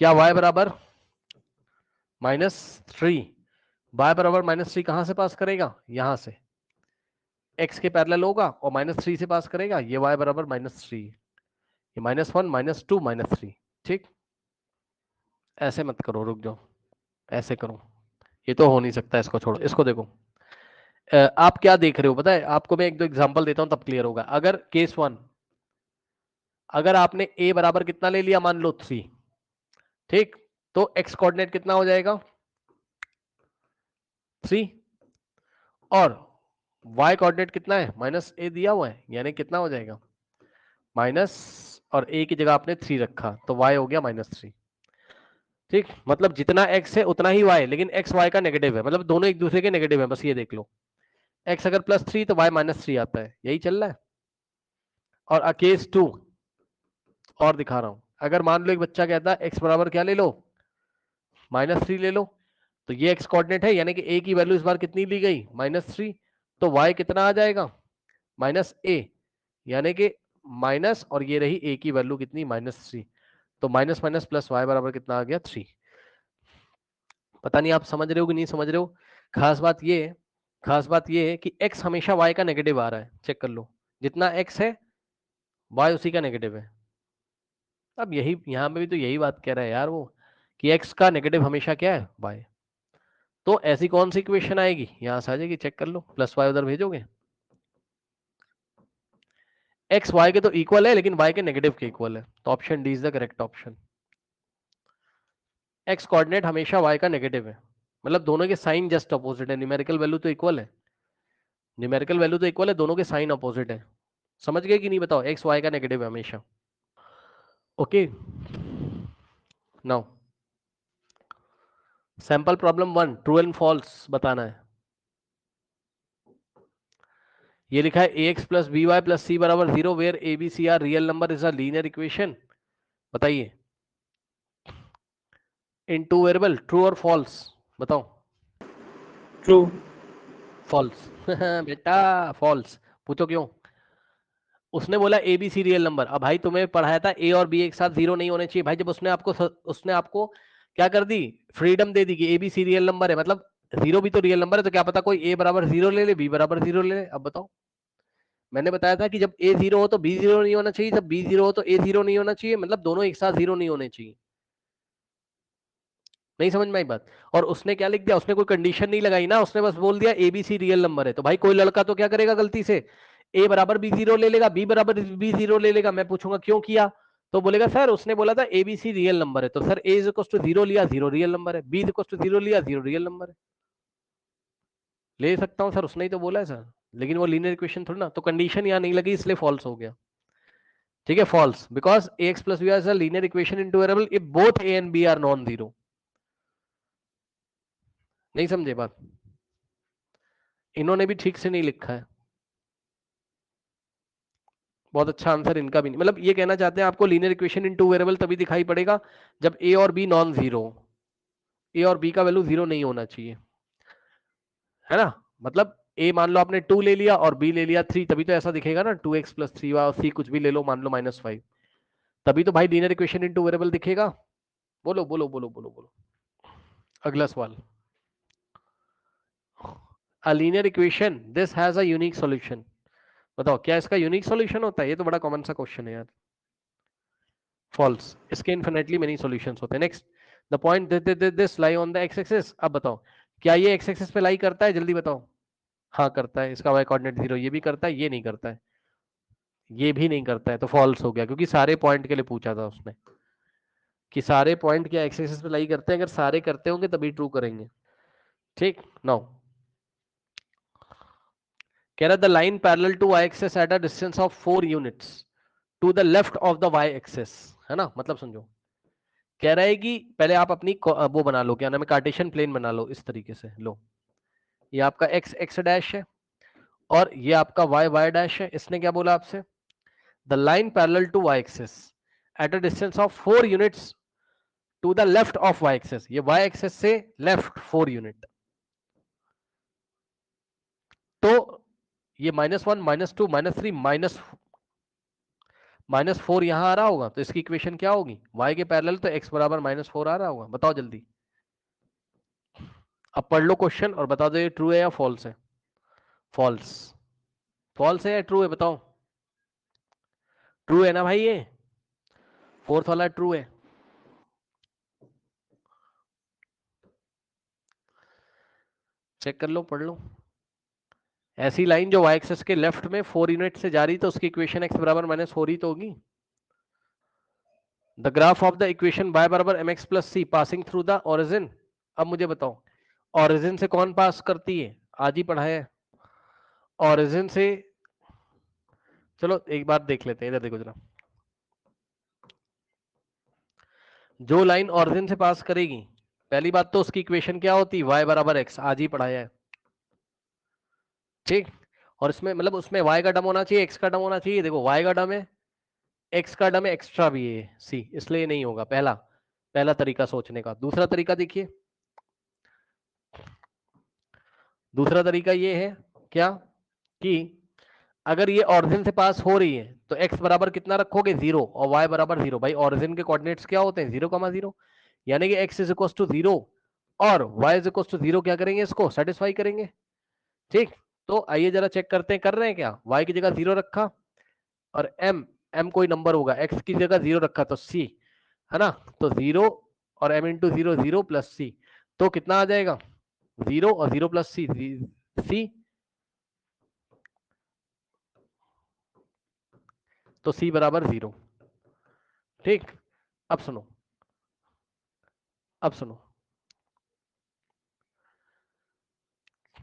क्या y बराबर -3, y बराबर -3 कहां से पास करेगा? यहां से x के पैरेलल होगा और -3 से पास करेगा, ये y बराबर -3, ये -1 -2 -3, ठीक। ऐसे मत करो, रुक जाओ, ऐसे करो, ये तो हो नहीं सकता, इसको छोड़ो, इसको देखो। आप क्या देख रहे हो पता है आपको? मैं एक दो एग्जांपल देता हूं तब क्लियर होगा। अगर केस 1, अगर आपने a बराबर कितना ले लिया? मान लो 3, ठीक, तो x कोऑर्डिनेट कितना हो जाएगा? 3, और y कोऑर्डिनेट कितना है? -a दिया हुआ है, यानी कितना हो जाएगा? माइनस, और a की जगह आपने 3 रखा तो y हो गया -3, ठीक। मतलब जितना x है उतना ही y, लेकिन x y का नेगेटिव है, मतलब दोनों एक दूसरे के नेगेटिव है, बस ये देख लो। x अगर +3 तो y -3 आता है, यही चल रहा है। और केस 2 और दिखा रहा हूं, अगर मान लो एक बच्चा कहता है x बराबर क्या ले लो? -3 ले लो, तो ये x कोऑर्डिनेट है, यानी कि a की वैल्यू इस बार कितनी ली गई? -3, तो y कितना आ जाएगा? -a, यानी कि माइनस, और ये रही a की वैल्यू कितनी? -3, तो माइनस माइनस प्लस y बराबर कितना आ गया? 3। पता नहीं आप समझ रहे हो कि नहीं समझ रहे हो। खास बात ये है खास बात ये है कि x हमेशा y का नेगेटिव आ रहा है, चेक कर लो, जितना x है y उसी का नेगेटिव है। अब यही यहाँ पे भी तो यही बात कह रहा है यार वो, कि x का नेगेटिव हमेशा क्या है, y। तो ऐसी कौन सी इक्वेशन आएगी, यहां से आ जाएगी, चेक कर लो, प्लस y उधर भेजोगे, x y के तो इक्वल है लेकिन y के नेगेटिव के इक्वल है, तो option D is the correct option. x coordinate हमेशा y का नेगेटिव है, मतलब दोनों के साइन जस्ट अपोजिट है, न्यूमेरिकल वैल्यू तो इक्वल है, न्यूमेरिकल वैल्यू तो इक्वल है, दोनों के साइन अपोजिट है। समझ गए कि नहीं बताओ, एक्स वाई का नेगेटिव है हमेशा। Okay, now sample problem 1, true and false बताना है। ये लिखा है A x plus B Y plus C बराबर 0 where A B C are real number is a linear equation. बताइए, इन टू वेरिएबल, ट्रू और फॉल्स बताओ। ट्रू। फॉल्स बेटा फॉल्स। पूछो क्यों। उसने बोला A B C real number. अब भाई तुम्हें पढ़ाया था ए और बी एक साथ 0 नहीं होने चाहिए भाई, जब उसने आपको क्या कर दी, फ्रीडम दे दी कि A B C real number है, मतलब 0 भी तो रियल नंबर है, तो क्या पता कोई ए बराबर 0 ले ले, बी बराबर 0 ले ले। अब बताओ, मैंने बताया था कि जब ए 0 हो तो बी 0 नहीं होना चाहिए, जब बी 0 हो तो ए 0 नहीं होना चाहिए, मतलब दोनों एक साथ 0 नहीं होने चाहिए। नहीं समझ में आई बात। और उसने क्या लिख दिया, उसने कोई कंडीशन नहीं लगाई ना, उसने बस बोल दिया A B C real number है। तो भाई कोई लड़का तो क्या करेगा गलती से, ए बराबर बी 0 ले लेगा, बी बराबर बी 0 ले लेगा। मैं पूछूंगा क्यों किया, तो बोलेगा सर उसने बोला था A B C real number है, तो sir A is equal to 0 लिया, 0 रियल नंबर है, बी इज इक्वल टू 0 लिया, 0 रियल नंबर है। ले सकता हूं सर, उसने ही तो बोला है सर, लेकिन वो लीनियर इक्वेशन थोड़ी ना, तो कंडीशन यहाँ नहीं लगी इसलिए फॉल्स हो गया। ठीक है, false, because A x plus B is a linear equation in two variable if both A and B are non zero. नहीं समझे बात, इन्होंने भी ठीक से नहीं लिखा है। बहुत अच्छा आंसर इनका भी नहीं, मतलब ये कहना चाहते हैं आपको linear equation in two variable तभी दिखाई पड़ेगा जब ए और बी नॉन जीरो, ए और बी का वैल्यू 0 नहीं होना चाहिए, है ना। मतलब ए मान लो आपने 2 ले लिया और बी ले लिया 3, तभी तो ऐसा दिखेगा ना, 2x प्लस 3 और सी कुछ भी ले लो, मान लो -5, तभी तो भाई linear equation in two variable दिखेगा। बोलो बोलो बोलो बोलो बोलो। अगला सवाल, अ linear equation this has a unique solution. बताओ क्या इसका यूनिक सॉल्यूशन होता है, ये तो बड़ा कॉमन सा क्वेश्चन है यार। फॉल्स, इसके इन्फिनिटली मेनी सॉल्यूशंस होते हैं। Next, the point this lie on the x axis. अब बताओ क्या ये एक्स एक्सिस पे लाई करता है, जल्दी बताओ। हाँ करता है, इसका वाई कोऑर्डिनेट 0, ये भी करता है, ये नहीं करता है, ये भी नहीं करता है, तो फॉल्स हो गया, क्योंकि सारे पॉइंट के लिए पूछा था उसने कि सारे पॉइंट क्या एक्स एक्सिस पे लाई करते हैं, अगर सारे करते होंगे तभी ट्रू करेंगे। ठीक, नाउ कह रहा the line parallel to y axis at a distance of 4 units to the left of the y axis, है ना। मतलब समझो, कह रहा है कि पहले आप अपनी वो बना लो, क्या नाम है, कार्टेशियन प्लेन बना लो इस तरीके से। लो, ये आपका एक्स एक्स डैश है और ये आपका वाई वाई डैश है। इसने क्या बोला आपसे, the line parallel to y axis at a distance of 4 units to the left of y axis, ये वाई एक्सिस से लेफ्ट 4 यूनिट। तो ये -1 -2 -3 -4 यहां आ रहा होगा, तो इसकी इक्वेशन क्या होगी, y के पैरेलल तो x बराबर -4 आ रहा होगा। बताओ जल्दी, अब पढ़ लो क्वेश्चन और बता दो ये ट्रू है या फॉल्स है। फॉल्स, फॉल्स है या ट्रू है बताओ। ट्रू है ना भाई, ये फोर्थ वाला ट्रू है। चेक कर लो, पढ़ लो। ऐसी लाइन जो y एक्सिस के लेफ्ट में 4 यूनिट से जा रही, तो उसकी इक्वेशन x बराबर -4 ही तो होगी। The graph of the equation y बराबर mx plus C passing through the origin. अब मुझे बताओ, ओरिजिन से कौन पास करती है, आज ही पढ़ा है। ओरिजिन से, चलो एक बात देख लेते हैं, इधर देखो जरा, जो लाइन ओरिजिन से पास करेगी, पहली बात तो उसकी इक्वेशन क्या होती, y बराबर x, आज ही पढ़ाया है। ठीक, और इसमें मतलब उसमें y का डम होना चाहिए, x का डम होना चाहिए। देखो y का डम है, x का डम है, एक्स्ट्रा भी है c, इसलिए नहीं होगा। पहला पहला तरीका सोचने का। दूसरा तरीका देखिए, दूसरा तरीका ये है क्या, कि अगर ये ओरिजिन से पास हो रही है तो x बराबर कितना रखोगे, 0, और y बराबर 0। भाई ओरिजिन के कोऑर्डिनेट्स क्या होते हैं, 0,0, यानी कि x इज इक्वल टू 0 और y इज इक्वल टू 0 क्या करेंगे, इसको सेटिस्फाई करेंगे। ठीक, तो आइए जरा चेक करते हैं, कर रहे हैं क्या? y की जगह 0 रखा और m कोई नंबर होगा, x की जगह 0 रखा तो c, है ना? तो 0 और m इंटू 0 0 प्लस c, तो कितना आ जाएगा? 0 और 0 प्लस c, c, तो c बराबर 0। ठीक, अब सुनो, अब सुनो,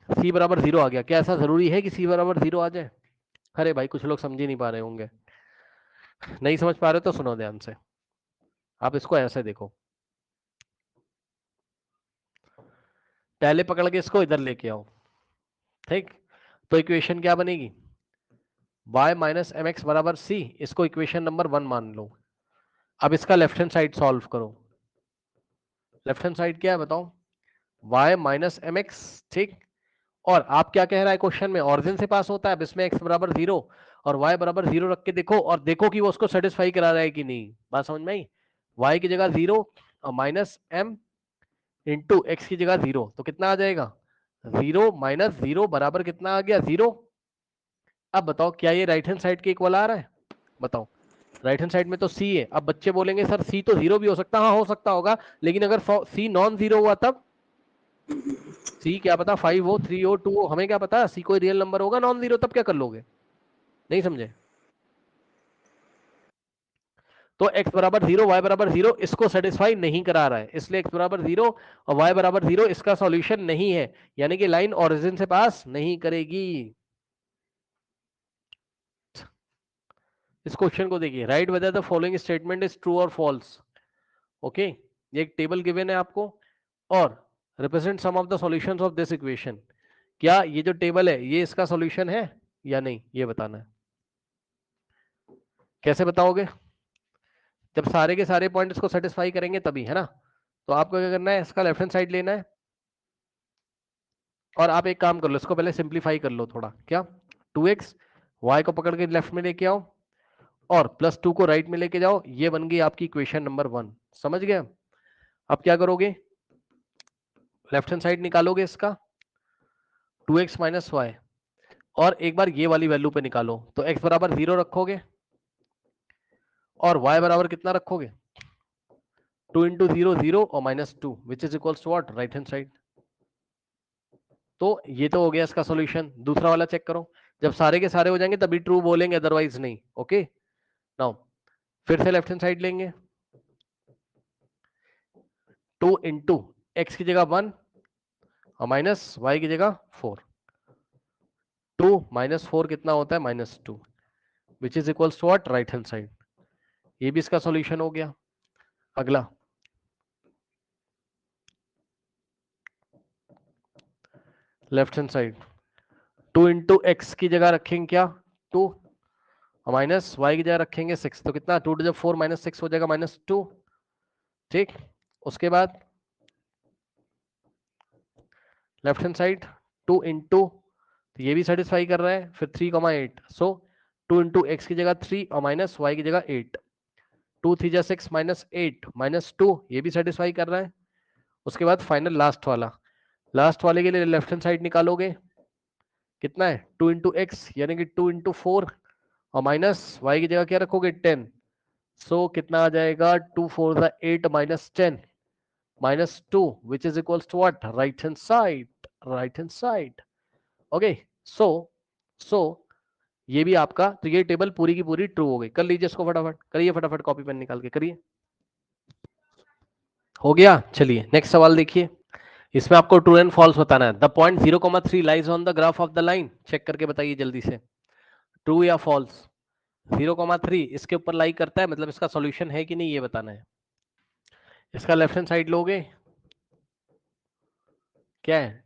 c बराबर 0 आ गया। क्या ऐसा जरूरी है कि c बराबर 0 आ जाए? अरे भाई कुछ लोग समझ ही नहीं पा रहे होंगे, नहीं समझ पा रहे तो सुनो ध्यान से। आप इसको ऐसे देखो, पहले पकड़ के इसको इधर लेके आओ। ठीक, तो इक्वेशन क्या बनेगी? y माइनस एम एक्स बराबर c, इसको इक्वेशन नंबर 1 मान लो। अब इसका लेफ्ट हैंड साइड सॉल्व करो। लेफ्ट हैंड साइड क्या है बताओ? y minus m x. ठीक, और आप क्या कह रहा है क्वेश्चन में? ऑरिजिन से पास होता है। अब इसमें x बराबर 0 और y बराबर 0 रख के देखो, और देखो कि वो उसको सेटिस्फाई करा रहा है कि नहीं। बात समझ में आई? y की जगह 0 और माइनस m इंटू एक्स की जगह 0, तो कितना आ जाएगा? 0 माइनस 0 बराबर कितना आ गया? 0। अब बताओ क्या ये राइट हैंड साइड के इक्वल आ रहा है? बताओ, राइट हैंड साइड में तो c है। अब बच्चे बोलेंगे सर c तो 0 भी हो सकता है। हाँ हो सकता होगा, लेकिन अगर c नॉन 0 हुआ तब? c क्या पता 5 हो, 3 हो, 2 हो, हमें क्या पता? c कोई रियल नंबर होगा नॉन 0, तब क्या कर लोगे? नहीं समझे? तो x बराबर 0 y बराबर 0 इसको सेटिस्फाई नहीं करा रहा है, इसलिए x बराबर 0 और y बराबर 0 इसका सॉल्यूशन नहीं है, यानी कि लाइन ओरिजिन से पास नहीं करेगी। इस क्वेश्चन को देखिए, write whether the following statement is true और फॉल्स। ओके, ये एक टेबल गिवन है आपको, और represent some of the solutions of this equation. क्या ये जो टेबल है ये इसका सॉल्यूशन है या नहीं, ये बताना है। कैसे बताओगे? जब सारे के सारे पॉइंट इसको सेटिस्फाई करेंगे तभी, है ना? तो आपको क्या करना है, इसका लेफ्ट हैंड साइड लेना है, और आप एक काम कर लो, इसको पहले सिंप्लीफाई कर लो थोड़ा। क्या? 2x, y को पकड़ के लेफ्ट में लेके आओ और प्लस 2 को राइट में लेके जाओ, ये बन गई आपकी इक्वेशन नंबर 1। समझ गए? अब क्या करोगे? लेफ्ट हैंड साइड निकालोगे इसका, 2x माइनस वाई, और एक बार ये वाली वैल्यू पे निकालो, तो x बराबर 0 रखोगे और y बराबर कितना रखोगे? 2 इंटू 0 0 और minus 2 which is equals to what? Right hand side. तो ये तो हो गया इसका सॉल्यूशन। दूसरा वाला चेक करो, जब सारे के सारे हो जाएंगे तभी ट्रू बोलेंगे, अदरवाइज नहीं। ओके, नाउ फिर से लेफ्ट हैंड साइड लेंगे, 2 इंटू एक्स की जगह 1 और माइनस वाई की जगह 4। 2 माइनस 4 कितना होता है? Minus 2, which is equals to what? Right hand side. ये भी इसका सॉल्यूशन हो गया। अगला, left hand side, 2 into x की जगह रखेंगे क्या? 2 और माइनस वाई की जगह रखेंगे 6, तो कितना? 2 जब 4 माइनस 6 हो जाएगा माइनस 2। ठीक, उसके बाद लेफ्ट हैंड साइड 2 इंटू, तो ये भी सेटिस्फाई कर रहा है, फिर 3,8, सो 2 इंटू एक्स की जगह 3 और माइनस वाई की जगह 8, 2 3 जा 6 माइनस 8 माइनस 2, ये भी सेटिस्फाई कर रहा है। उसके बाद फाइनल लास्ट वाला, लास्ट वाले के लिए लेफ्ट हैंड साइड निकालोगे, कितना है? 2 इंटू एक्स यानी कि 2 इंटू 4 और माइनस वाई की जगह क्या रखोगे? 10, सो कितना आ जाएगा? 2 4 जा 8 minus 10 minus 2 which is equals to what? Right hand side. Right hand side. Okay, so so ये भी आपका, तो ये टेबल पूरी की पूरी ट्रू हो गई। कर लीजिए इसको फटाफट, करिए फटाफट, कॉपी पेन निकाल के करिए। हो गया? चलिए नेक्स्ट सवाल देखिए, इसमें आपको ट्रू एंड फॉल्स बताना है। The point 0,3 lies on the graph of the line, check करके बताइए जल्दी से, ट्रू या फॉल्स? 0,3 इसके ऊपर लाई करता है, मतलब इसका सॉल्यूशन है कि नहीं, ये बताना है। इसका लेफ्ट हैंड साइड लोगे, क्या है?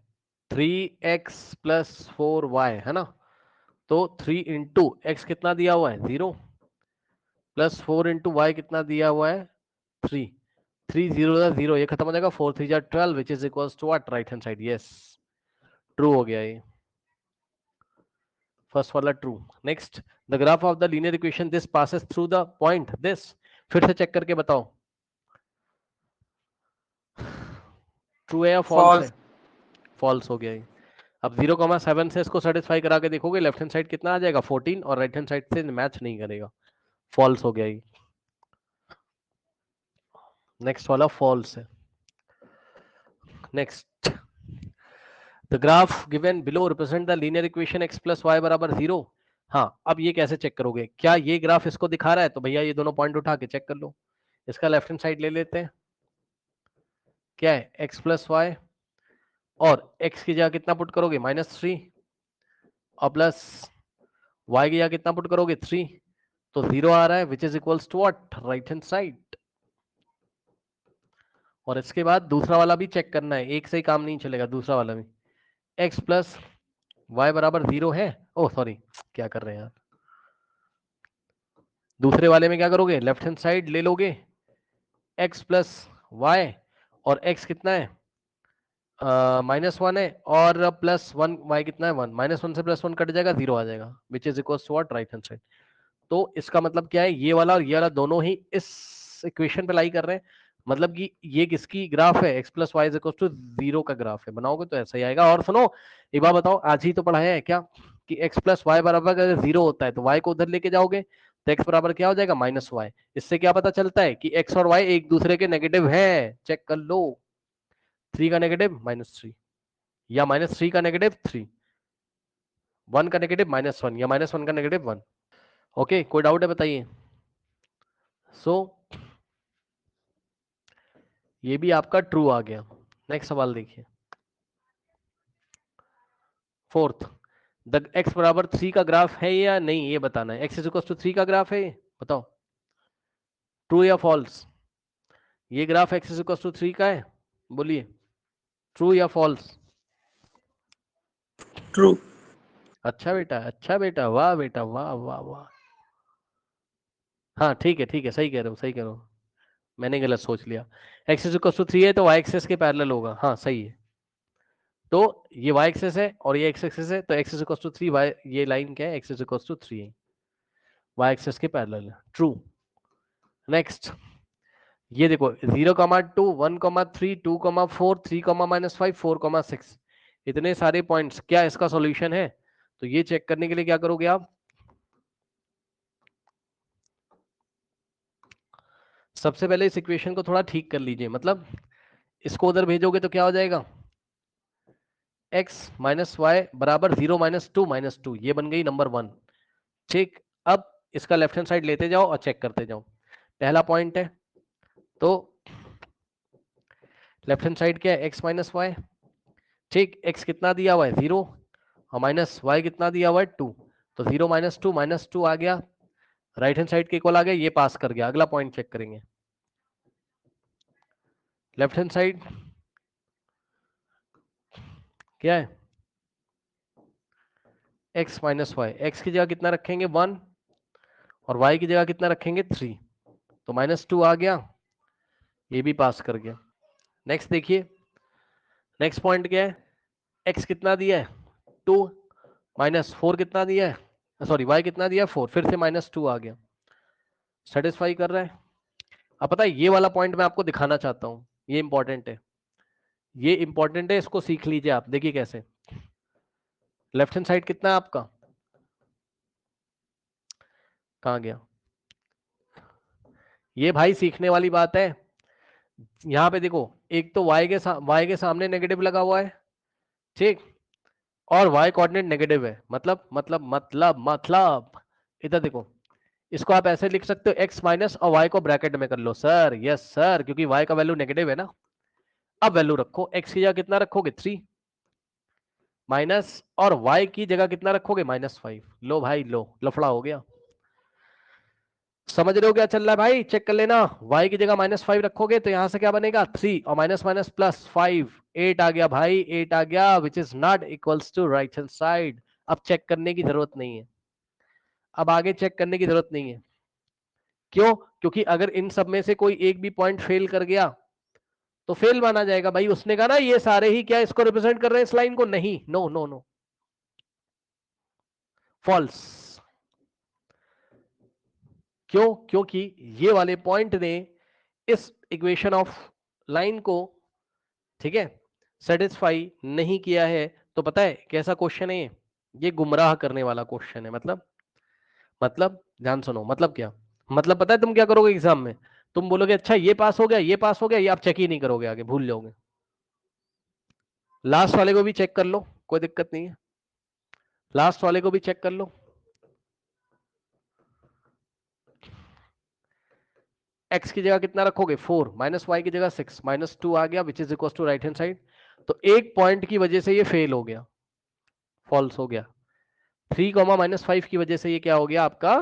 3x प्लस 4y, है ना? तो 3 इंटू एक्स कितना दिया हुआ है? 0, प्लस 4 इंटू वाई कितना दिया हुआ है? 3, 3 0 0, ये खत्म हो जाएगा, 4 3 12 which is equals to what? Right hand side. Yes, true हो गया ये, फर्स्ट वाला true. Next, the graph of the linear equation this passes through the point this, फिर से चेक करके बताओ, ट्रू है या फॉल्स है? False. फॉल्स हो गया ये। अब 0,7 से इसको सेटिस्फाई करा के देखोगे, लेफ्ट हैंड साइड कितना आ जाएगा 14, और राइट हैंड साइड से मैच नहीं करेगा, फॉल्स हो गया ये। नेक्स्ट वाला फॉल्स है। Next, the graph given below represent the linear equation x plus y बराबर 0। हाँ, अब ये कैसे चेक करोगे, क्या ये ग्राफ इसको दिखा रहा है, तो भैया ये दोनों पॉइंट उठा के चेक कर लो। इसका लेफ्ट हैंड साइड ले लेते हैं, क्या है x प्लस वाई, और x की जगह कितना पुट करोगे -3, और प्लस y की जगह कितना पुट करोगे 3, तो 0 आ रहा है, which is equals to what, right hand side. और इसके बाद दूसरा वाला भी चेक करना है, एक से ही काम नहीं चलेगा, दूसरा वाला भी x प्लस वाई बराबर 0 है। ओह सॉरी, क्या कर रहे हैं यार, दूसरे वाले में क्या करोगे, लेफ्ट हैंड साइड ले लोगे x प्लस वाई, और x कितना है -1 है, और प्लस 1 y कितना है 1, -1 से +1 कट जाएगा, 0 आ जाएगा, which is equal to what, right hand side. तो इसका मतलब क्या है, ये वाला और ये वाला दोनों ही इस इक्वेशन पे लाई कर रहे हैं, मतलब कि ये किसकी ग्राफ है, x plus y is equal to 0 का ग्राफ है। बनाओगे तो ऐसा ही आएगा। और सुनो, एक बार बताओ, आज ही तो पढ़ाया है क्या कि x प्लस वाई बराबर अगर 0 होता है तो y को उधर लेके जाओगे तो x बराबर क्या हो जाएगा -y। इससे क्या पता चलता है कि x और y एक दूसरे के नेगेटिव है, चेक कर लो। 3 का नेगेटिव -3, या -3 का नेगेटिव 3, 1 का नेगेटिव -1, या -1 का नेगेटिव 1। ओके, कोई डाउट है बताइए। सो ये भी आपका ट्रू आ गया। नेक्स्ट सवाल देखिए, फोर्थ, द x बराबर 3 का ग्राफ है या नहीं, ये बताना है। x इज इक्वल टू 3 का ग्राफ है, बताओ ट्रू या फॉल्स। ये graph x is equal to 3 का है, बोलिए ट्रू या फॉल्स। True. अच्छा बेटा, अच्छा बेटा, वाह बेटा, वाह वाह वाह। हाँ ठीक है, ठीक है, सही कह रहे हो, सही कह रहे हो, मैंने गलत सोच लिया। x इज इक्वल टू 3 है तो y एक्सेस के पैरेलल होगा, हाँ सही है। तो ये y एक्सेस है और ये x एक्सेस है, तो x is equal to 3, y ये लाइन क्या है, x इज इक्वल टू 3 है, y एक्सेस के पैरेलल है, ट्रू। नेक्स्ट, ये देखो 0,2, 1,3, 2,4, 3,-5, 4,6, इतने सारे पॉइंट्स, क्या इसका सॉल्यूशन है। तो ये चेक करने के लिए क्या करोगे आप, सबसे पहले इस इक्वेशन को थोड़ा ठीक कर लीजिए, मतलब इसको उधर भेजोगे तो क्या हो जाएगा, x माइनस वाई बराबर 0 -2, ये बन गई नंबर 1। ठीक, अब इसका लेफ्ट हैंड साइड लेते जाओ और चेक करते जाओ। पहला पॉइंट है, तो लेफ्ट हैंड साइड क्या है, x माइनस वाई, ठीक, x कितना दिया हुआ है 0, और माइनस वाई कितना दिया हुआ है 2, तो 0 -2 आ गया, राइट हैंड साइड के इक्वल आ गया, ये पास कर गया। अगला पॉइंट चेक करेंगे, लेफ्ट हैंड साइड क्या है, x माइनस वाई, एक्स की जगह कितना रखेंगे 1, और y की जगह कितना रखेंगे 3, तो -2 आ गया, ये भी पास कर गया। नेक्स्ट देखिए, नेक्स्ट पॉइंट क्या है, x कितना दिया है 2, -4 कितना दिया है, सॉरी y कितना दिया है 4, फिर से -2 आ गया, सेटिस्फाई कर रहा है। अब पता है, ये वाला पॉइंट मैं आपको दिखाना चाहता हूं, ये इंपॉर्टेंट है, ये इंपॉर्टेंट है, इसको सीख लीजिए आप। देखिए कैसे, लेफ्ट हैंड साइड कितना है आपका, कहां गया, ये भाई सीखने वाली बात है। यहाँ पे देखो, एक तो y के सामने नेगेटिव लगा हुआ है, ठीक, और y कोऑर्डिनेट नेगेटिव है, मतलब इधर देखो, इसको आप ऐसे लिख सकते हो x माइनस और y को ब्रैकेट में कर लो सर, यस सर, क्योंकि y का वैल्यू नेगेटिव है ना। अब वैल्यू रखो, x की जगह कितना रखोगे 3, माइनस, और y की जगह कितना रखोगे -5, लो भाई लो, लफड़ा हो गया। समझ रहे हो क्या चल रहा है भाई, चेक कर लेना, y की जगह -5 रखोगे तो यहां से क्या बनेगा 3, और माइनस माइनस प्लस 5, 8 आ गया भाई, 8 आ गया, which is not equals to right hand side. अब चेक करने की जरूरत नहीं है, अब आगे चेक करने की जरूरत नहीं है, क्यों, क्योंकि अगर इन सब में से कोई एक भी पॉइंट फेल कर गया तो फेल माना जाएगा भाई। उसने कहा ना ये सारे ही क्या इसको रिप्रेजेंट कर रहे हैं इस लाइन को, नहीं, नो नो नो, फॉल्स। क्यों, क्योंकि ये वाले पॉइंट ने इस इक्वेशन ऑफ लाइन को, ठीक है, सेटिस्फाई नहीं किया है, तो पता है कैसा क्वेश्चन है ये गुमराह करने वाला क्वेश्चन है। मतलब ध्यान सुनो, मतलब क्या, मतलब पता है तुम क्या करोगे एग्जाम में, तुम बोलोगे अच्छा ये पास हो गया, ये पास हो गया, ये आप चेक ही नहीं करोगे, आगे भूल जाओगे। लास्ट वाले को भी चेक कर लो, कोई दिक्कत नहीं है, लास्ट वाले को भी चेक कर लो। x की जगह कितना रखोगे 4, माइनस वाई की जगह 6, -2 आ गया, which is equal to right hand side. तो एक पॉइंट की वजह से ये फेल हो गया, फॉल्स हो गया। 3 -5 की वजह से ये क्या हो गया आपका,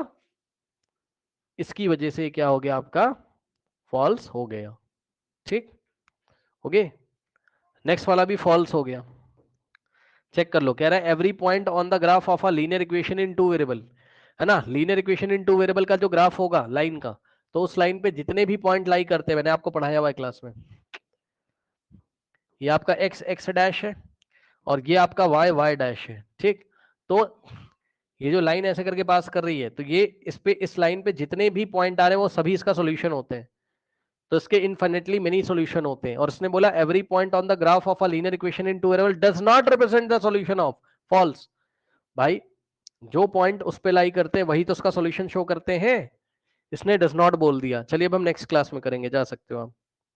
इसकी वजह से क्या हो गया आपका, फॉल्स हो गया। ठीक, ओके। नेक्स्ट वाला भी फॉल्स हो गया। चेक कर लो, कह रहा है every point on the graph of a linear equation in two variable, है ना, linear equation in two variable का जो ग्राफ होगा लाइन का, तो उस लाइन पे जितने भी पॉइंट लाई करते हैं, मैंने आपको पढ़ाया हुआ है क्लास में, ये आपका x x डैश है और ये आपका y y डैश है। ठीक, तो ये जो लाइन ऐसे करके पास कर रही है, तो ये इस पे, इस लाइन पे जितने भी पॉइंट आ रहे हैं वो सभी इसका सॉल्यूशन होते हैं, तो इसके इनफिनिटली मेनी सॉल्यूशन होते हैं। और इसने बोला every point on the graph of a linear equation in two variable does not represent the solution of, false. भाई जो पॉइंट उस पे लाई करते हैं वही तो उसका सॉल्यूशन शो करते हैं, इसने डज नॉट बोल दिया। चलिए अब हम नेक्स्ट क्लास में करेंगे, जा सकते हो आप।